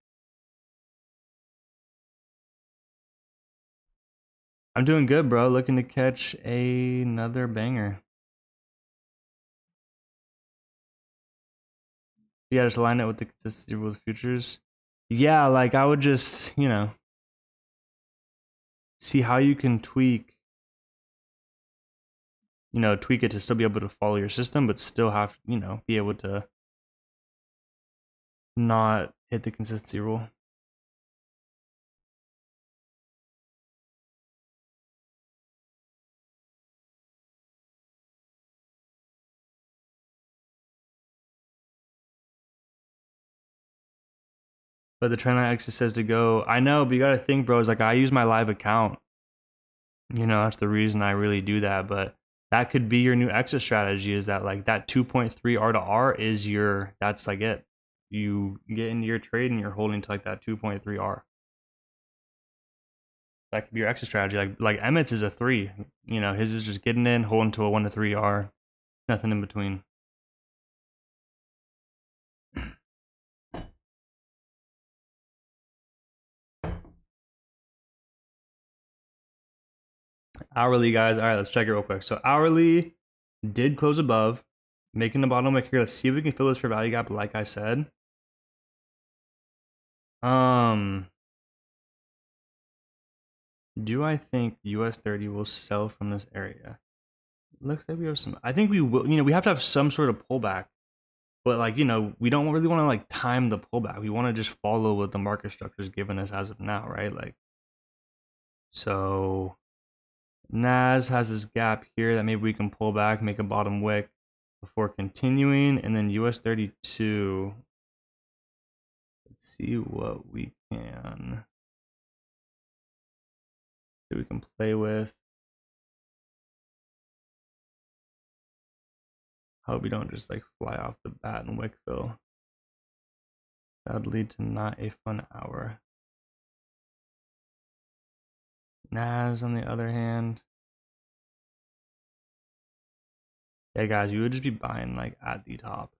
I'm doing good, bro. Looking to catch another banger. Yeah, just align it with the consistency with futures. Yeah, like I would just, you know, see how you can tweak, you know, tweak it to still be able to follow your system, but still have, you know, be able to not hit the consistency rule. But the trend line exit says to go. I know, but you gotta think, bro. It's like I use my live account. You know, that's the reason I really do that. But that could be your new exit strategy. Is that like that 2.3 R to R is your? That's like it. You get into your trade and you're holding to like that 2.3 R. That could be your exit strategy. Like Emmitt's is a 3. You know, his is just getting in, holding to a 1 to 3 R. Nothing in between. Hourly, guys. All right, let's check it real quick. So hourly did close above, making the bottom wick here. Let's see if we can fill this for value gap, like I said. Do I think US 30 will sell from this area? Looks like we have some. I think we will. You know, we have to have some sort of pullback, but like, you know, we don't really want to like time the pullback. We want to just follow what the market structure is giving us as of now, right? Like, so NAS has this gap here that maybe we can pull back, make a bottom wick before continuing, and then US 32. Let's see what we can play with. Hope we don't just like fly off the bat and wick fill. That would lead to not a fun hour. NAS on the other hand. Yeah, guys, you would just be buying like at the top.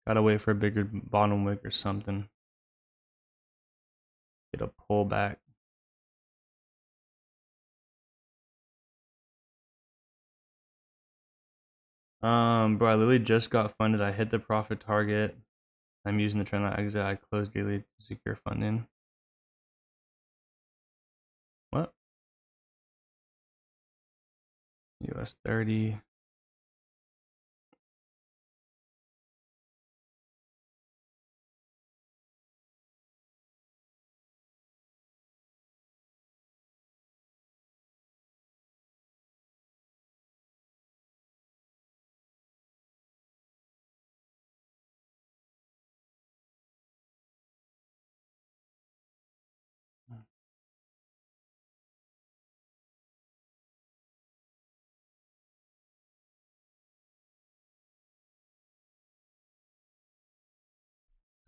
Gotta wait for a bigger bottom wick or something. Get a pullback. Bro, I literally just got funded. I hit the profit target. I'm using the trend line exit. I closed daily to secure funding. What? US 30.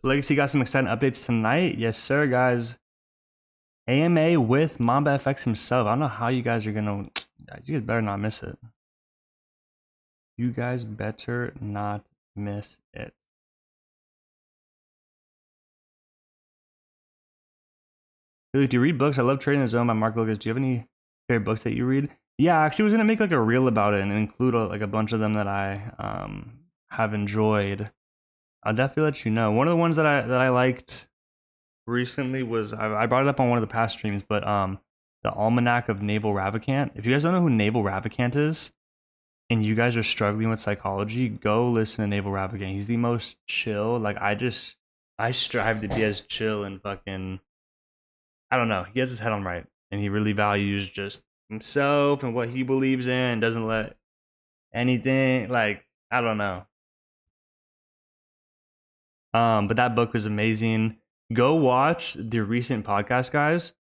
Legacy got some exciting updates tonight. Yes, sir, guys. AMA with MAMBA FX himself. I don't know how you guys are gonna. You guys better not miss it. You guys better not miss it. Really, do you read books? I love Trading the Zone by Mark Lucas. Do you have any favorite books that you read? Yeah, I actually was gonna make like a reel about it and include like a bunch of them that I have enjoyed. I'll definitely let you know. One of the ones that I liked recently was I brought it up on one of the past streams, but The Almanac of Naval Ravikant. If you guys don't know who Naval Ravikant is, and you guys are struggling with psychology, go listen to Naval Ravikant. He's the most chill. Like I strive to be as chill and fucking, I don't know. He has his head on right, and he really values just himself and what he believes in. Doesn't let anything, like, I don't know. But that book was amazing. Go watch the recent podcast, guys.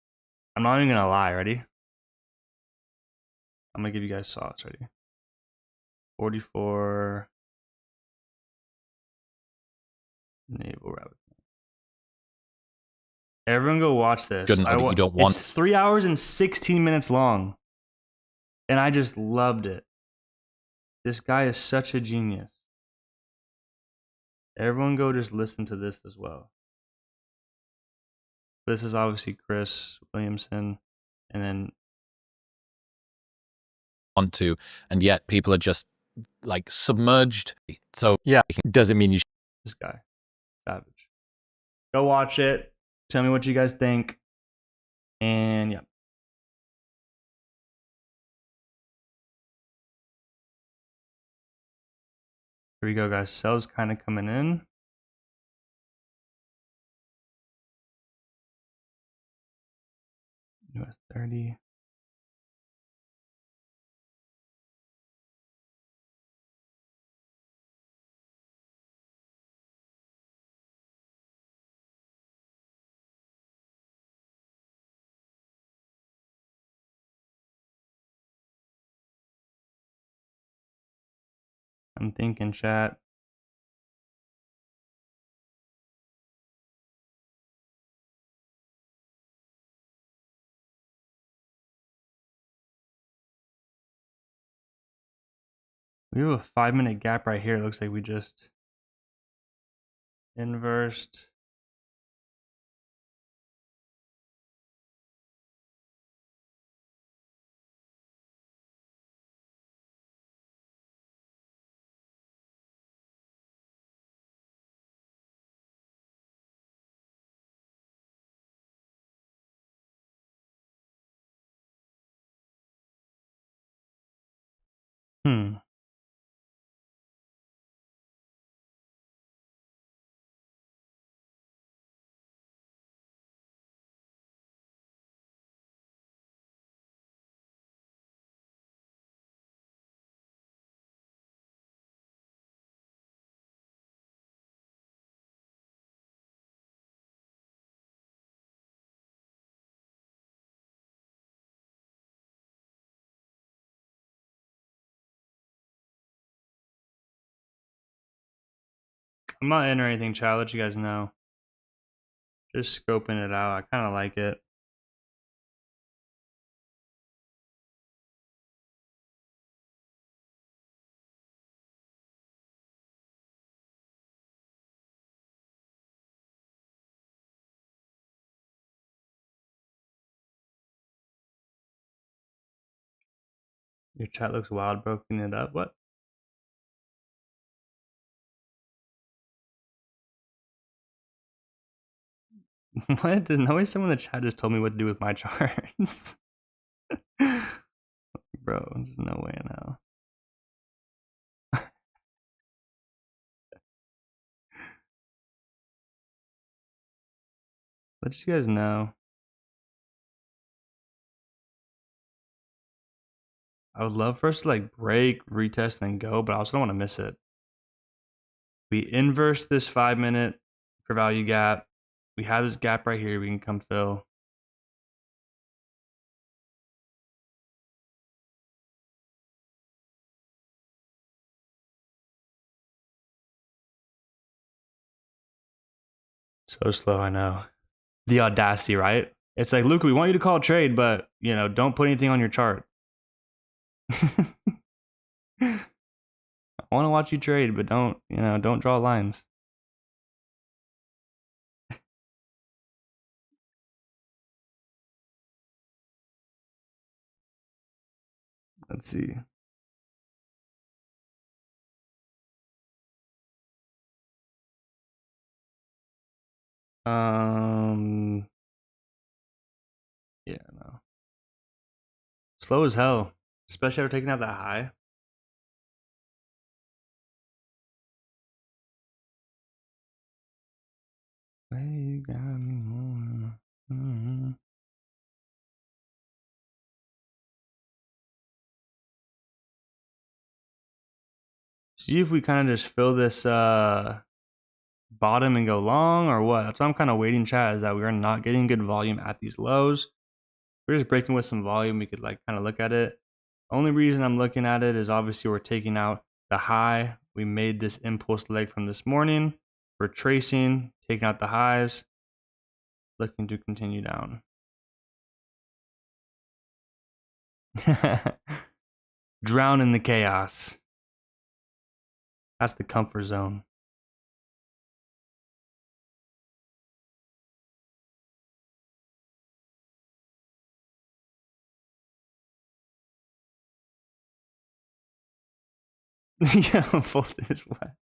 I'm not even gonna lie. Ready? I'm gonna give you guys sauce. Ready? 44 Naval Rabbit. Everyone go watch this. Good that you don't want. It's 3 hours and 16 minutes long. And I just loved it. This guy is such a genius. Everyone go just listen to this as well. This is obviously Chris Williamson. And then onto, and yet people are just like submerged. So yeah, doesn't mean you should. This guy, savage. Go watch it. Tell me what you guys think. And yeah. Here we go, guys. Sell's kind of coming in. US 30. I'm thinking, chat. We have a 5-minute gap right here. It looks like we just inversed. I'm not entering anything, chat. I'll let you guys know. Just scoping it out. I kind of like it. Your chat looks wild, broken it up. What? What? There's no way someone in the chat just told me what to do with my charts. Bro, there's no way now. Let you guys know. I would love for us to like break, retest, and go, but I also don't want to miss it. We inverse this 5-minute for value gap. We have this gap right here. We can come fill. So slow, I know. The audacity, right? It's like, Luca, we want you to call a trade, but, you know, don't put anything on your chart. I want to watch you trade, but don't, you know, don't draw lines. Let's see. Yeah, no. Slow as hell, especially after taking out that high. You got me. See if we kind of just fill this bottom and go long, or what? That's what I'm kind of waiting, chat, is that we're not getting good volume at these lows. We're just breaking with some volume. We could like kind of look at it. Only reason I'm looking at it is obviously we're taking out the high. We made this impulse leg from this morning. We're tracing, taking out the highs, looking to continue down. Drown in the chaos. That's the comfort zone. Yeah, voltage flat.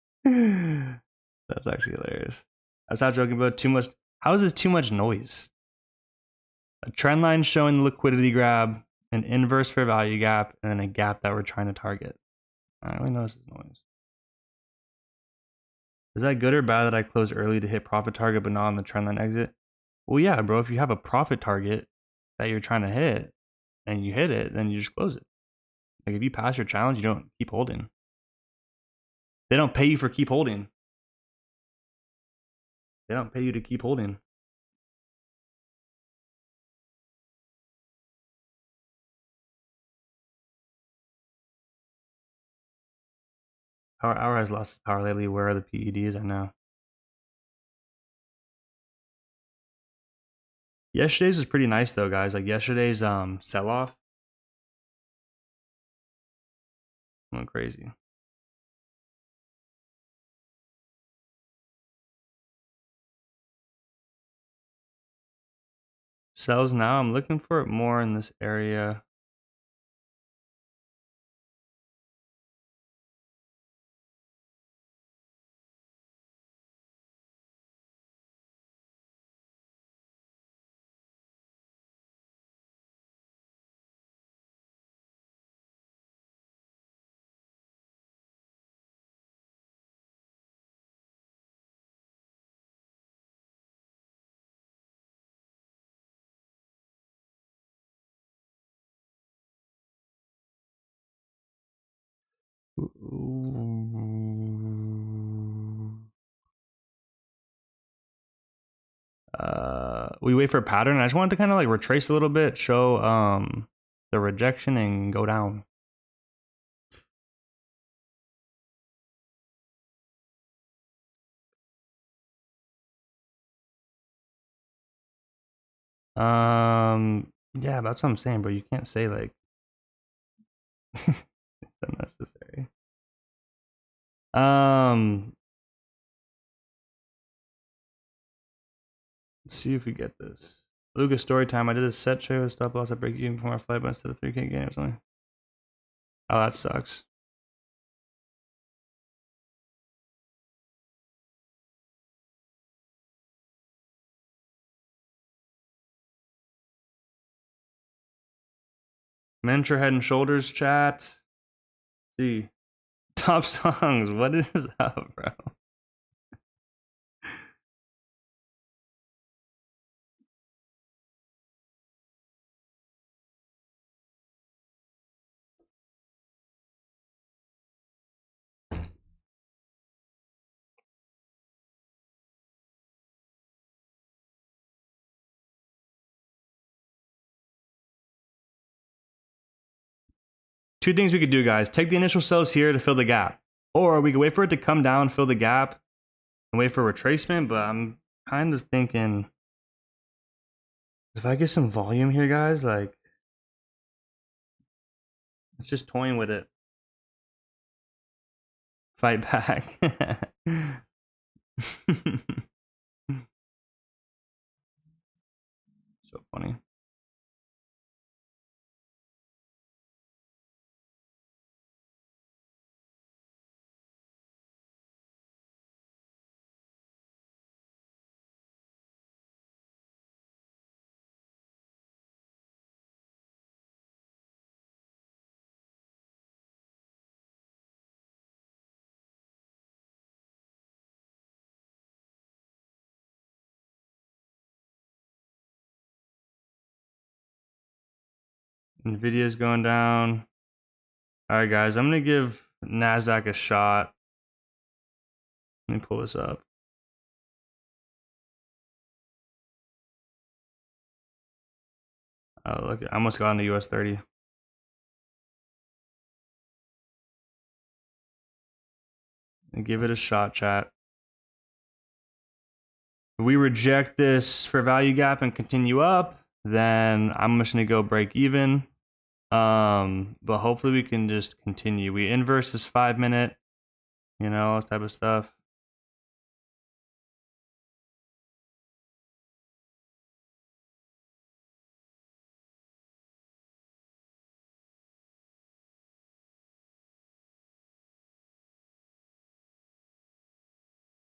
That's actually hilarious. I was not joking about too much. How is this too much noise? A trend line showing the liquidity grab, an inverse fair value gap, and then a gap that we're trying to target. I don't really notice this noise. Is that good or bad that I close early to hit profit target but not on the trend line exit? Well, yeah, bro. If you have a profit target that you're trying to hit and you hit it, then you just close it. Like if you pass your challenge, you don't keep holding. They don't pay you for keep holding. They don't pay you to keep holding. Hour has lost power lately. Where are the PEDs? I know. Yesterday's was pretty nice though, guys. Like yesterday's sell off went crazy. Sells now. I'm looking for it more in this area. We wait for a pattern. I just wanted to kind of like retrace a little bit, show the rejection and go down. Yeah, that's what I'm saying, bro. You can't say like it's unnecessary. Let's see if we get this. Luca story time. I did a set trade with stop loss at break even before my flight, but instead of 3K gain or something. Oh, that sucks. Miniature head and shoulders chat. See. Top songs. What is up, bro? Two things we could do, guys. Take the initial sells here to fill the gap. Or we could wait for it to come down, fill the gap, and wait for retracement. But I'm kind of thinking if I get some volume here, guys, like it's just toying with it. Fight back. So funny. Nvidia's going down. All right, guys, I'm gonna give NASDAQ a shot. Let me pull this up. Oh, look, I almost got on the US 30. And give it a shot, chat. If we reject this for value gap and continue up, then I'm just gonna go break even. But hopefully we can just continue. We inverse this 5 minute, you know, this type of stuff.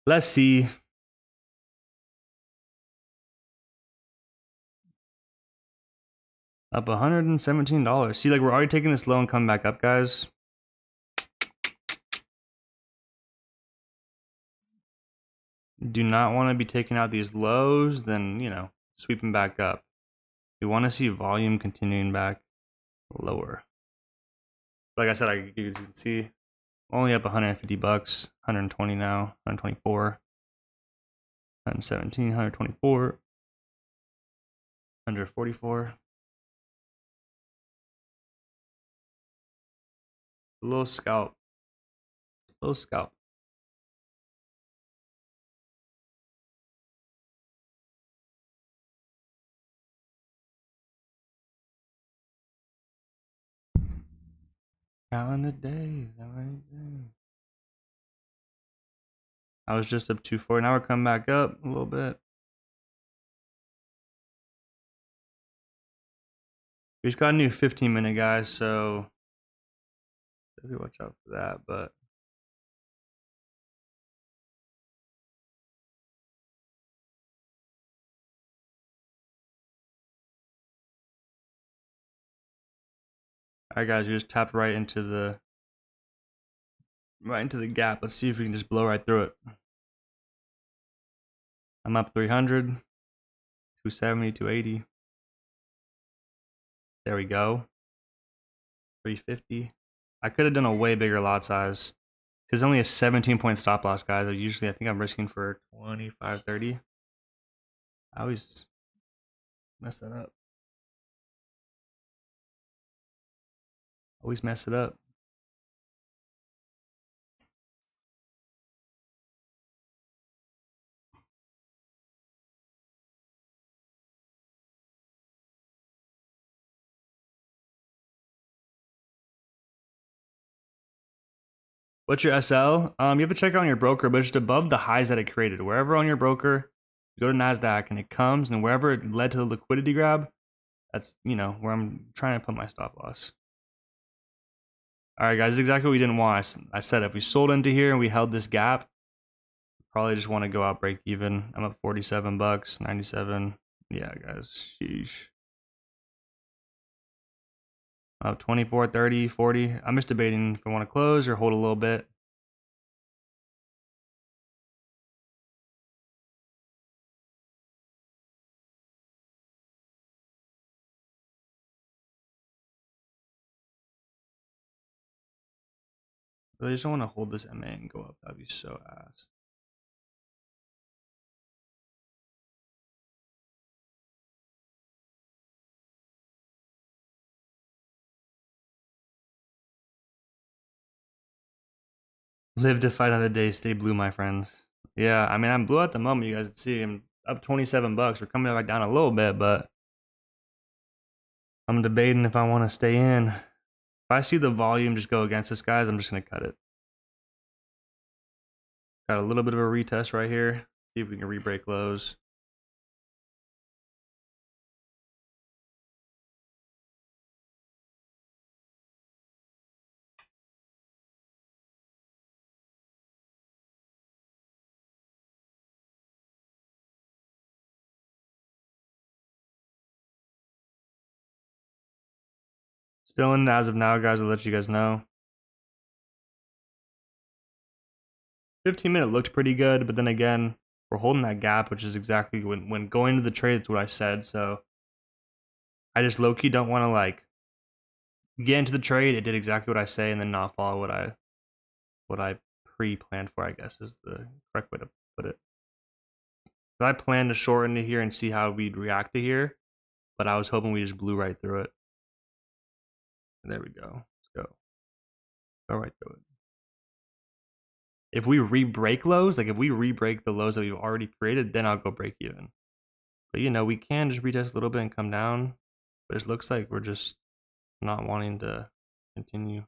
Let's see. Up $117. See, like, we're already taking this low and coming back up, guys. Do not want to be taking out these lows, then, you know, sweeping back up. We want to see volume continuing back lower. Like I said, you can see, only up 150 bucks, 120 now, 124, 117, 124, 144. A little scalp. A little scalp. Counting the days. I was just up 240. Now we're coming back up a little bit. We just got a new 15-minute, guys, so definitely watch out for that. But all right, guys, we just tapped right into the gap. Let's see if we can just blow right through it. I'm up 300, 270, 280. There we go. 350. I could have done a way bigger lot size. It's only a 17-point stop loss, guys. Usually, I think I'm risking for 25, 30. I always mess that up. Always mess it up. What's your SL? You have to check out on your broker, but just above the highs that it created. Wherever on your broker, you go to NASDAQ and it comes, and wherever it led to the liquidity grab, that's, you know, where I'm trying to put my stop loss. All right, guys, this is exactly what we didn't want. I said if we sold into here and we held this gap, probably just want to go out break even. I'm up 47 bucks, 97. Yeah, guys, sheesh. Up 24, 30, 40. I'm just debating if I want to close or hold a little bit. But I just don't want to hold this MA and go up. That'd be so ass. Live to fight another day. Stay blue, my friends. Yeah, I mean, I'm blue at the moment. You guys can see I'm up 27 bucks. We're coming back down a little bit, but I'm debating if I want to stay in. If I see the volume just go against this, guys, I'm just going to cut it. Got a little bit of a retest right here. See if we can re-break lows. Still in as of now, guys. I'll let you guys know. 15-minute looked pretty good, but then again, we're holding that gap, which is exactly when going to the trade, it's what I said. So I just low-key don't want to like get into the trade, it did exactly what I say, and then not follow what I pre-planned for, I guess is the correct way to put it. So I planned to short into here and see how we'd react to here, but I was hoping we just blew right through it. There we go. Let's go. Go right through it. If we re-break lows, like if we re-break the lows that we've already created, then I'll go break even. But you know, we can just retest a little bit and come down. But it looks like we're just not wanting to continue.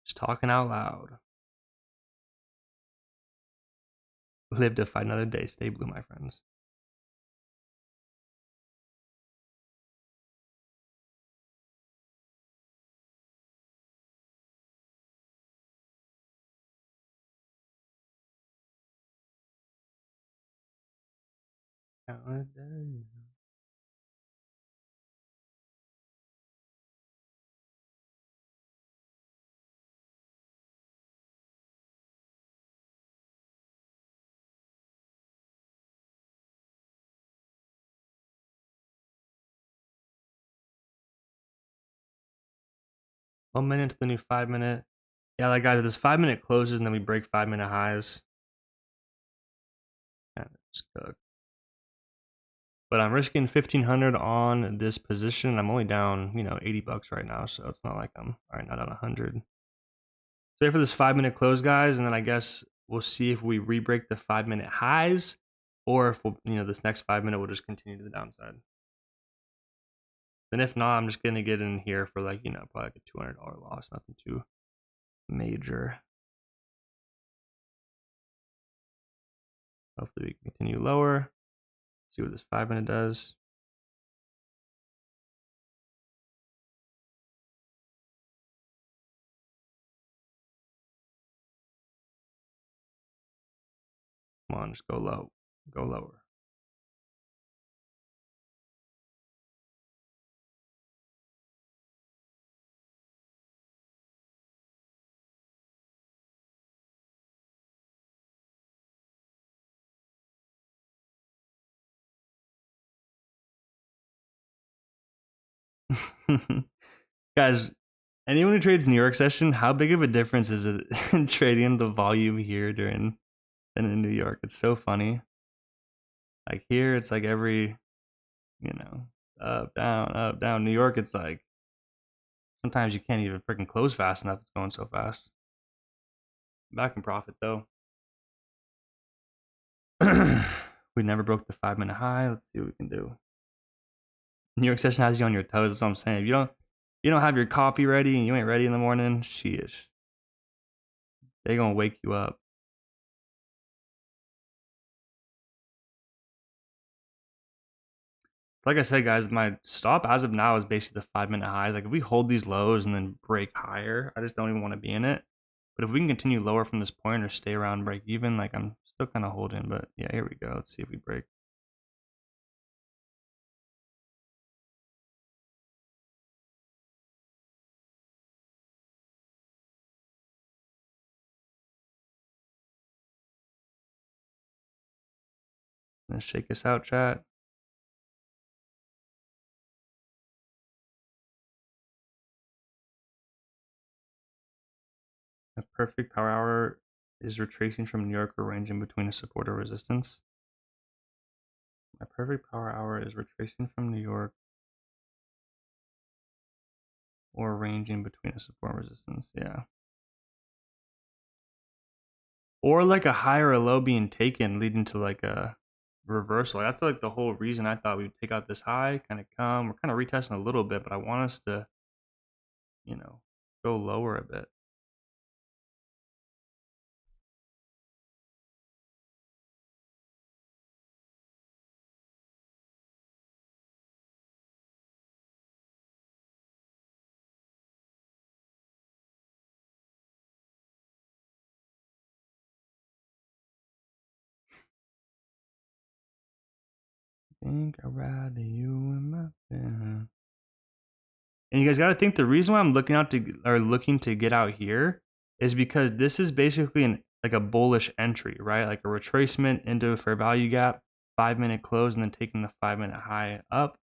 Just talking out loud. Live to fight another day. Stay blue, my friends. Another day. 1 minute to the new 5 minute. Yeah, like guys, this 5 minute closes and then we break 5 minute highs. Yeah, it's cooked. But I'm risking 1,500 on this position. I'm only down, you know, 80 bucks right now, so it's not like I'm all right now down 100. So wait for this 5 minute close, guys, and then I guess we'll see if we re-break the 5 minute highs, or if we'll, you know, this next 5 minute will just continue to the downside. Then if not, I'm just gonna get in here for like, you know, probably like a $200 loss, nothing too major. Hopefully we can continue lower. See what this 5 minute does. Come on, just go low, go lower. Guys, anyone who trades New York session, how big of a difference is it in trading the volume here during than in New York? It's so funny. Like here, it's like every, you know, up, down. New York, it's like sometimes you can't even freaking close fast enough. It's going so fast. Back in profit though. We never broke the 5 minute high. Let's see what we can do. New York session has you on your toes. That's what I'm saying. If you don't have your coffee ready and you ain't ready in the morning, sheesh. They gonna wake you up. Like I said, guys, my stop as of now is basically the 5 minute highs. Like if we hold these lows and then break higher, I just don't even want to be in it. But if we can continue lower from this point or stay around break even, like I'm still kind of holding. But yeah, here we go. Let's see if we break. Let's shake us out, chat. A perfect power hour is retracing from New York or ranging between a support or resistance. My perfect power hour is retracing from New York or ranging between a support and resistance. Yeah. Or like a high or a low being taken, leading to like a reversal. That's like the whole reason I thought we'd take out this high, kind of come. We're kind of retesting a little bit, but I want us to, you know, go lower a bit. Think I'd rather you in my bed. And you guys got to think the reason why I'm looking to get out here is because this is basically like a bullish entry, right? Like a retracement into a fair value gap, 5 minute close, and then taking the 5 minute high up.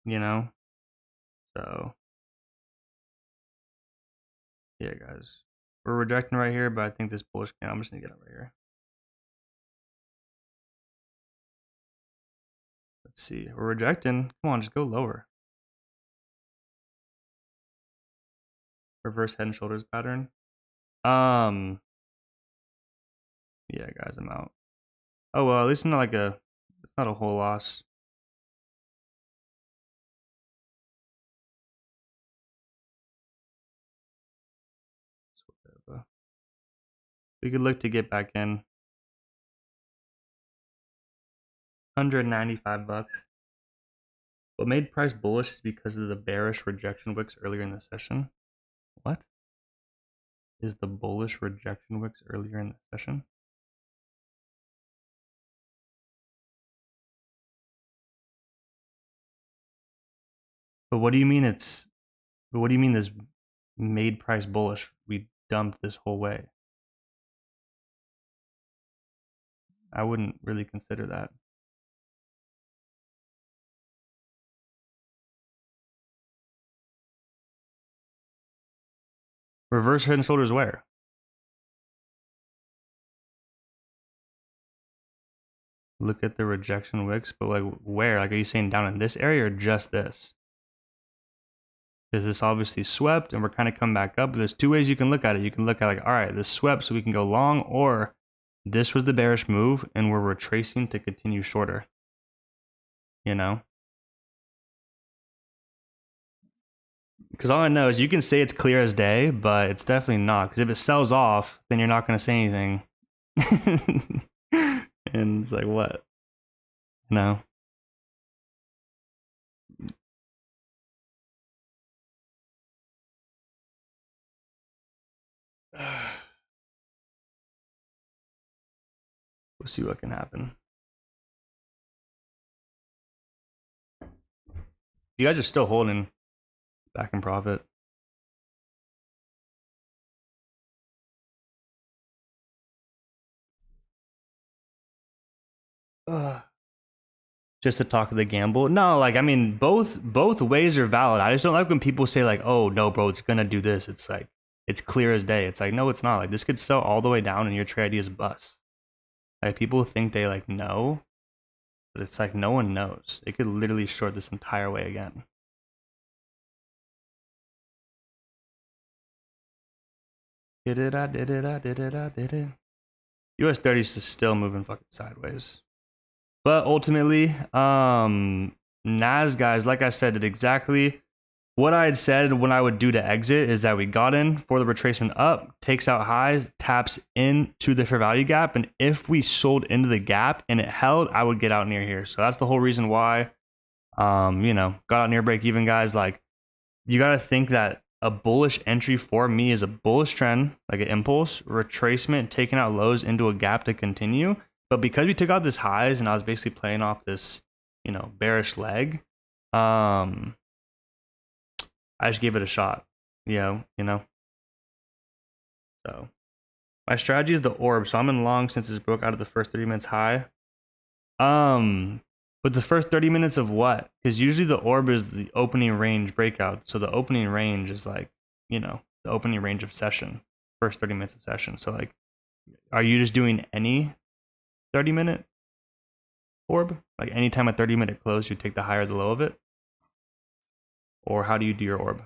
you know? So, yeah, guys. We're rejecting right here, but I think this bullish candle, I'm just gonna get it right here. Let's see. We're rejecting. Come on, just go lower. Reverse head and shoulders pattern. Yeah, guys, I'm out. Oh well, at least not like it's not a whole loss. We could look to get back in. 195 bucks. What made price bullish is because of the bearish rejection wicks earlier in the session. What is the bullish rejection wicks earlier in the session? But what do you mean what do you mean this made price bullish? We dumped this whole way. I wouldn't really consider that. Reverse head and shoulders where? Look at the rejection wicks, but like where? Like, are you saying down in this area or just this? Because this obviously swept and we're kind of coming back up. But there's two ways you can look at it. You can look at like, all right, this swept so we can go long, or this was the bearish move and we're retracing to continue shorter. You know? Because all I know is you can say it's clear as day, but it's definitely not. Because if it sells off, then you're not going to say anything. And it's like, what? No. We'll see what can happen. You guys are still holding back in profit. Just to talk of the gamble. No, like I mean, both ways are valid. I just don't like when people say like, "Oh no, bro, it's gonna do this." It's like it's clear as day. It's like no, it's not. Like this could sell all the way down, and your trade idea is bust. Like people think they like know, but it's like no one knows. It could literally short this entire way again. Did it? I did it. I did it. I did it. US 30 is still moving fucking sideways. But ultimately, NAS guys, like I said, did exactly what I had said when I would do to exit is that we got in for the retracement up, takes out highs, taps into the fair value gap. And if we sold into the gap and it held, I would get out near here. So that's the whole reason why, you know, got out near break even, guys. Like, you got to think that a bullish entry for me is a bullish trend, like an impulse, retracement, taking out lows into a gap to continue. But because we took out this highs and I was basically playing off this, you know, bearish leg, I just gave it a shot, you know. So my strategy is the orb. So I'm in long since it's broke out of the first 30 minutes high. But the first 30 minutes of what? Because usually the orb is the opening range breakout. So the opening range is like, you know, the opening range of session, first 30 minutes of session. So like, are you just doing any 30-minute orb? Like anytime a 30-minute close, you take the high or the low of it? Or how do you do your orb?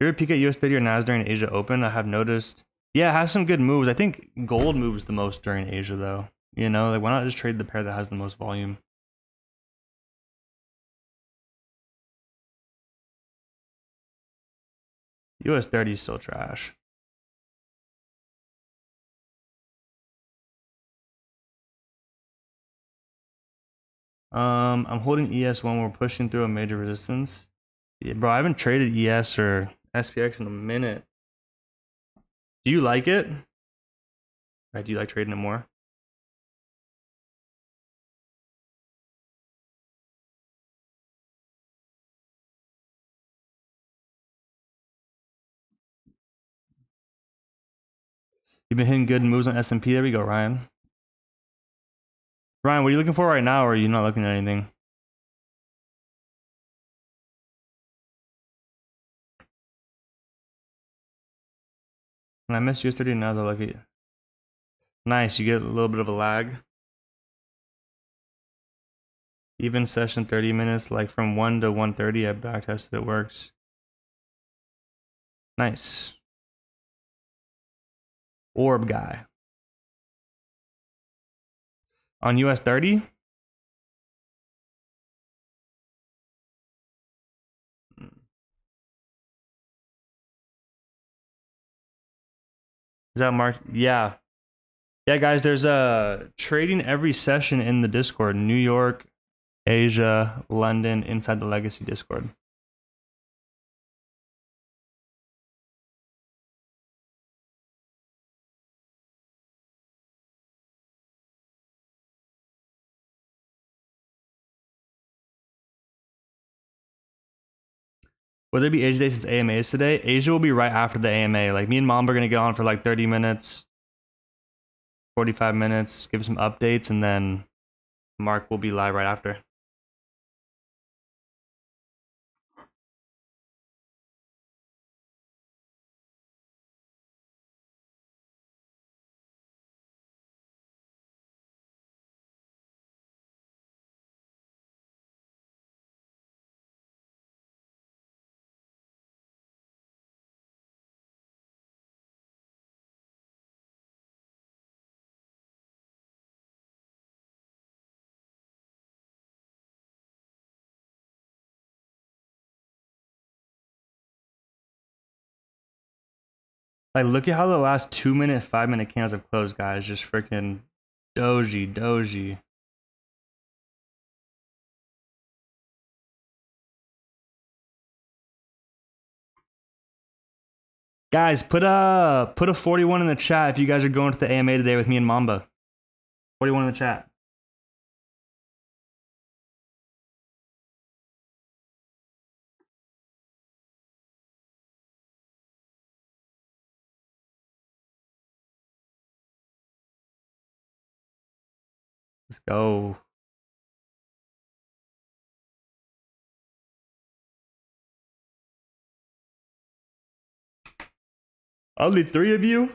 You're a peek at US 30 or NAS during Asia Open. I have noticed. Yeah, it has some good moves. I think gold moves the most during Asia, though. You know, like why not just trade the pair that has the most volume? US 30 is still trash. I'm holding ES1. We're pushing through a major resistance. Yeah, bro, I haven't traded ES or SPX in a minute. Do you like it? Right, do you like trading it more? You've been hitting good moves on S&P. There we go, Ryan. Ryan, what are you looking for right now, or are you not looking at anything? When I missed yesterday, now they're lucky. Nice, you get a little bit of a lag. Even session 30 minutes, like from 1 to 1:30, I backtested, it works. Nice. Orb guy. On US 30? Is that March? Yeah. Yeah, guys, there's a trading every session in the Discord. New York, Asia, London, inside the Legacy Discord. Will there be Asia Day since AMA is today? Asia will be right after the AMA. Like, me and Mom are going to go on for like 30 minutes, 45 minutes, give some updates, and then Mark will be live right after. Like, look at how the last 2-minute, 5-minute candles have closed, guys. Just freaking doji. Guys, put a 41 in the chat if you guys are going to the AMA today with me and Mamba. 41 in the chat. Let's go. Only 3 of you?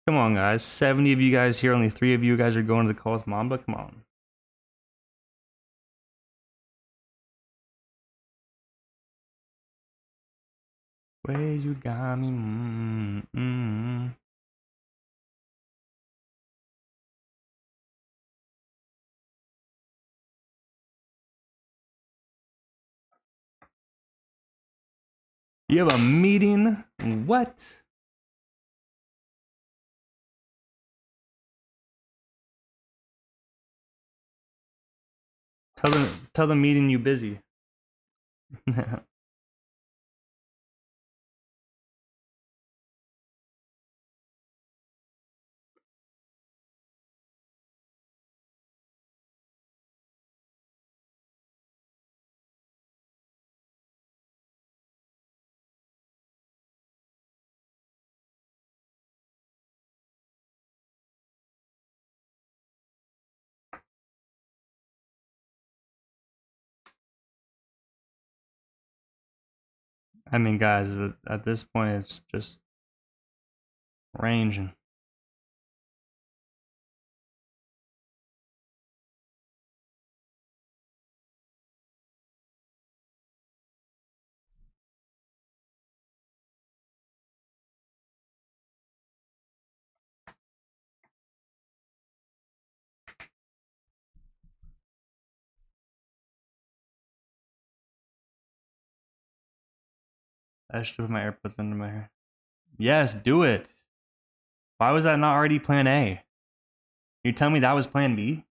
Come on, guys. 70 of you guys here. Only 3 of you guys are going to the call with Mamba. Come on. Way you got me. You have a meeting? What? Tell the meeting you busy. I mean, guys, at this point, it's just ranging. I should put my AirPods under my hair. Yes, do it. Why was that not already plan A? You tell me that was plan B?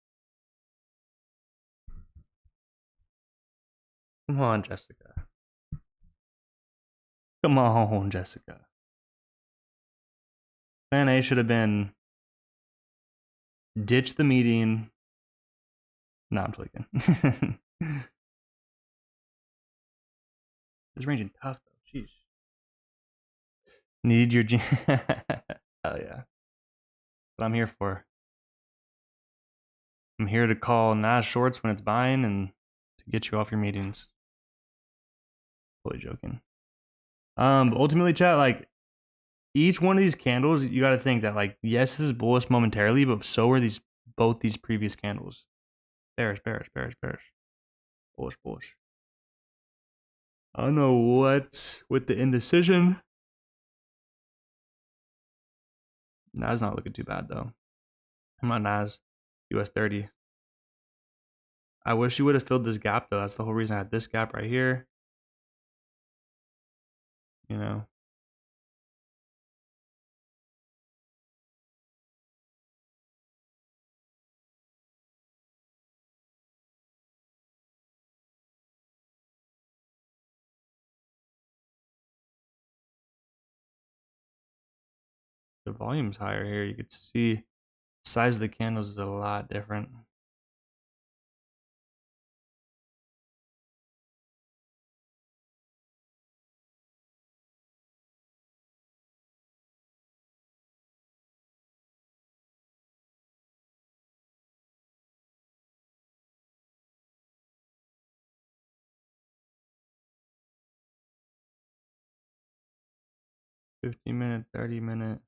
Come on, Jessica. Come on, Jessica. Plan A should have been ditch the meeting. No, I'm tweaking. This ranging tough though. Sheesh. Need your hell yeah. What I'm here for. I'm here to call NAS shorts when it's buying and to get you off your meetings. Totally joking. Ultimately, chat, like each one of these candles, you got to think that like, yes, this is bullish momentarily, but so are both these previous candles. Bearish, bearish, bearish, bearish. Bullish, bullish. I don't know what's with the indecision. NAS not looking too bad though. Come on, NAS. US 30. I wish you would have filled this gap though. That's the whole reason I had this gap right here. You know. The volume's higher here. You get to see the size of the candles is a lot different. $15-minute, 30-minute.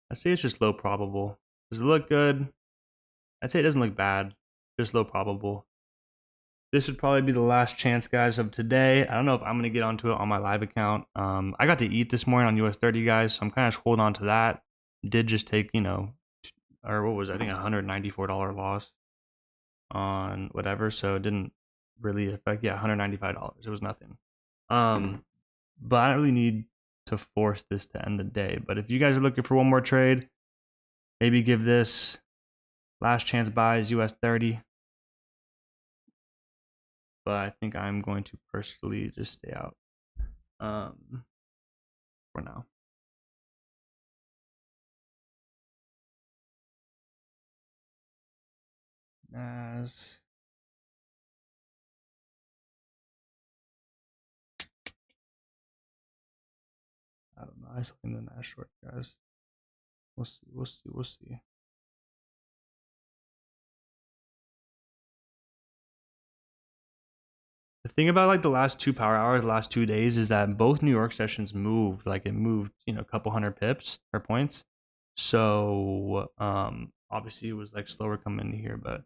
I say it's just low probable. Does it look good? I'd say it doesn't look bad. Just low probable. This would probably be the last chance, guys, of today. I don't know if I'm going to get onto it on my live account. I got to eat this morning on US 30, guys, so I'm kind of holding on to that. Did just take, you know, or what was it? I think $194 loss on whatever, so it didn't really affect. Yeah, $195. It was nothing. But I don't really need to force this to end the day. But if you guys are looking for one more trade, maybe give this last chance buys US 30. But I think I'm going to personally just stay out for now. As I don't know, I still think the NAS short, guys. We'll see, we'll see, we'll see. The thing about like the last 2 power hours, the last 2 days, is that both New York sessions moved. Like it moved, you know, a couple hundred pips or points. So obviously it was like slower coming in here, but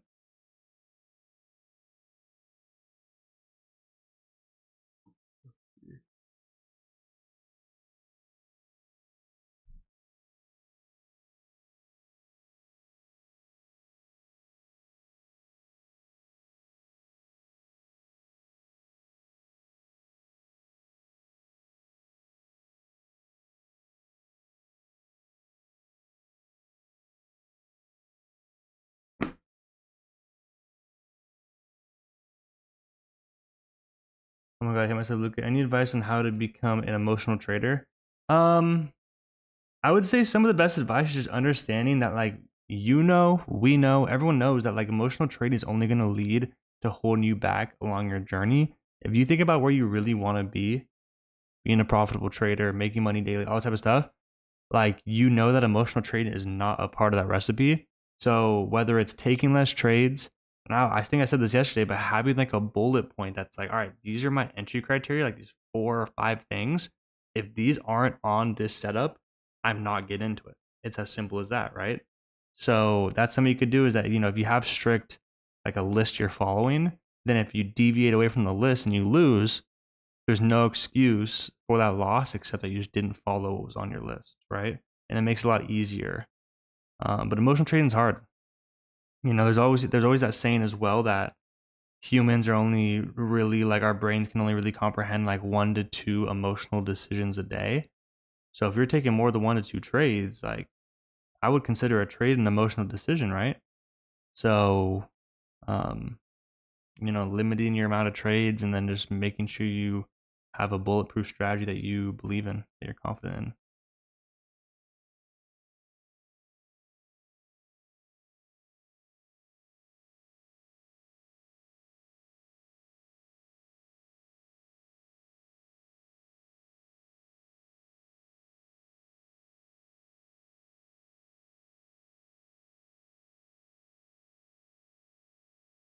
oh my god, I hit myself. Luca, any advice on how to become an emotional trader? I would say some of the best advice is just understanding that, like, you know, we know, everyone knows that like emotional trading is only going to lead to holding you back along your journey. If you think about where you really want to be, being a profitable trader, making money daily, all that type of stuff, like, you know that emotional trading is not a part of that recipe. So whether it's taking less trades, now I think I said this yesterday, but having like a bullet point that's like, all right, these are my entry criteria, like these 4 or 5 things. If these aren't on this setup, I'm not getting into it. It's as simple as that, right? So that's something you could do, is that, you know, if you have strict, like a list you're following, then if you deviate away from the list and you lose, there's no excuse for that loss except that you just didn't follow what was on your list, right? And it makes it a lot easier. But emotional trading is hard. You know, there's always that saying as well that humans are only really, like, our brains can only really comprehend like 1 to 2 emotional decisions a day. So if you're taking more than 1 to 2 trades, like, I would consider a trade an emotional decision, right? So, you know, limiting your amount of trades and then just making sure you have a bulletproof strategy that you believe in, that you're confident in.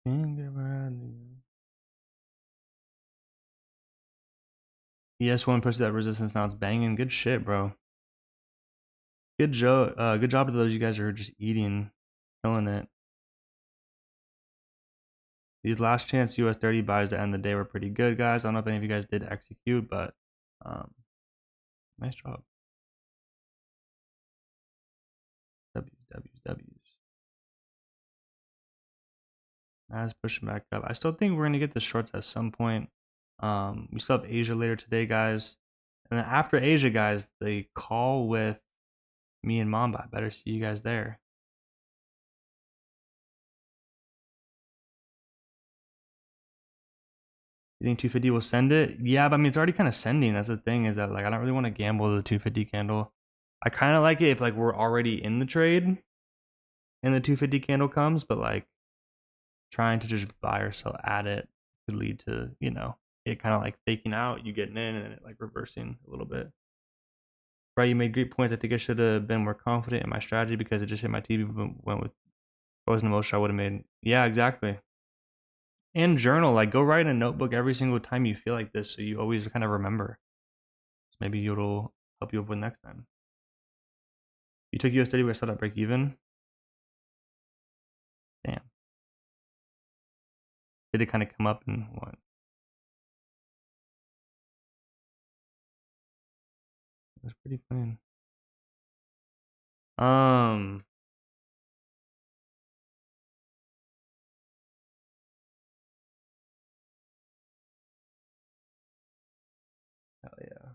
ES1 pushed that resistance, now it's banging. Good shit, bro. Good job to those you guys are just eating, killing it. These last chance US 30 buys to end the day were pretty good, guys. I don't know if any of you guys did execute, but nice job. W's. Nas pushing back up. I still think we're gonna get the shorts at some point. We still have Asia later today, guys. And then after Asia, guys, the call with me and Mamba. I better see you guys there. You think 250 will send it? Yeah, but I mean, it's already kind of sending. That's the thing, is that like I don't really want to gamble the 250 candle. I kind of like it if like we're already in the trade and the 250 candle comes, but like trying to just buy or sell at it could lead to, you know, it kind of like faking out, you getting in and it like reversing a little bit. Right, you made great points. I think I should have been more confident in my strategy because it just hit my TV. Went with, if I wasn't emotional, I would have made. Yeah, exactly. And journal, like go write in a notebook every single time you feel like this, so you always kind of remember. So maybe it'll help you with next time. You took US 30 where I saw that break even. Damn. Did it kind of come up and what? It was pretty clean. Hell yeah.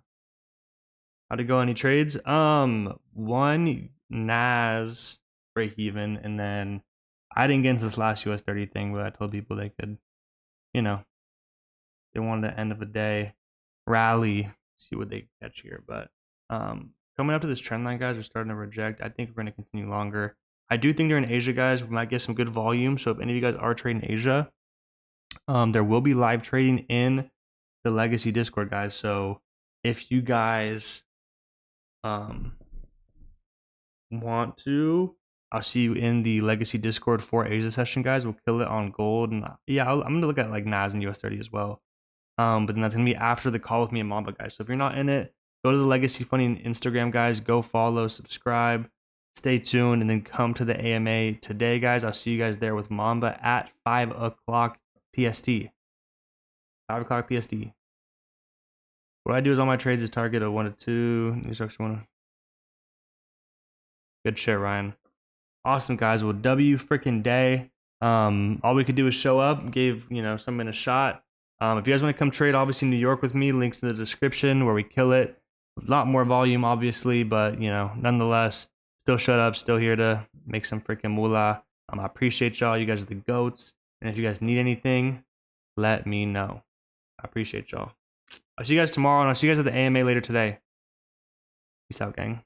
How'd it go? Any trades? One NAS break even, and then I didn't get into this last US 30 thing, but I told people they could, you know, they wanted the end of the day rally, see what they catch here. But coming up to this trend line, guys, we're starting to reject. I think we're going to continue longer. I do think during Asia, guys, we might get some good volume. So if any of you guys are trading Asia, there will be live trading in the Legacy Discord, guys. So if you guys want to, I'll see you in the Legacy Discord for Asia session, guys. We'll kill it on gold, and yeah, I'm gonna look at like NAS and US 30 as well. But then that's gonna be after the call with me and Mamba, guys. So if you're not in it, go to the Legacy Funding Instagram, guys. Go follow, subscribe, stay tuned, and then come to the AMA today, guys. I'll see you guys there with Mamba at 5 o'clock PST. 5 o'clock PST. What I do is all my trades is target a 1 to 2, new structure 1. Good shit, Ryan. Awesome, guys. Well, W freaking day. All we could do is show up, gave, you know, someone a shot. If you guys want to come trade, obviously New York with me, links in the description where we kill it. A lot more volume, obviously, but you know, nonetheless, still shut up, still here to make some freaking moolah. I appreciate y'all. You guys are the goats. And if you guys need anything, let me know. I appreciate y'all. I'll see you guys tomorrow, and I'll see you guys at the AMA later today. Peace out, gang.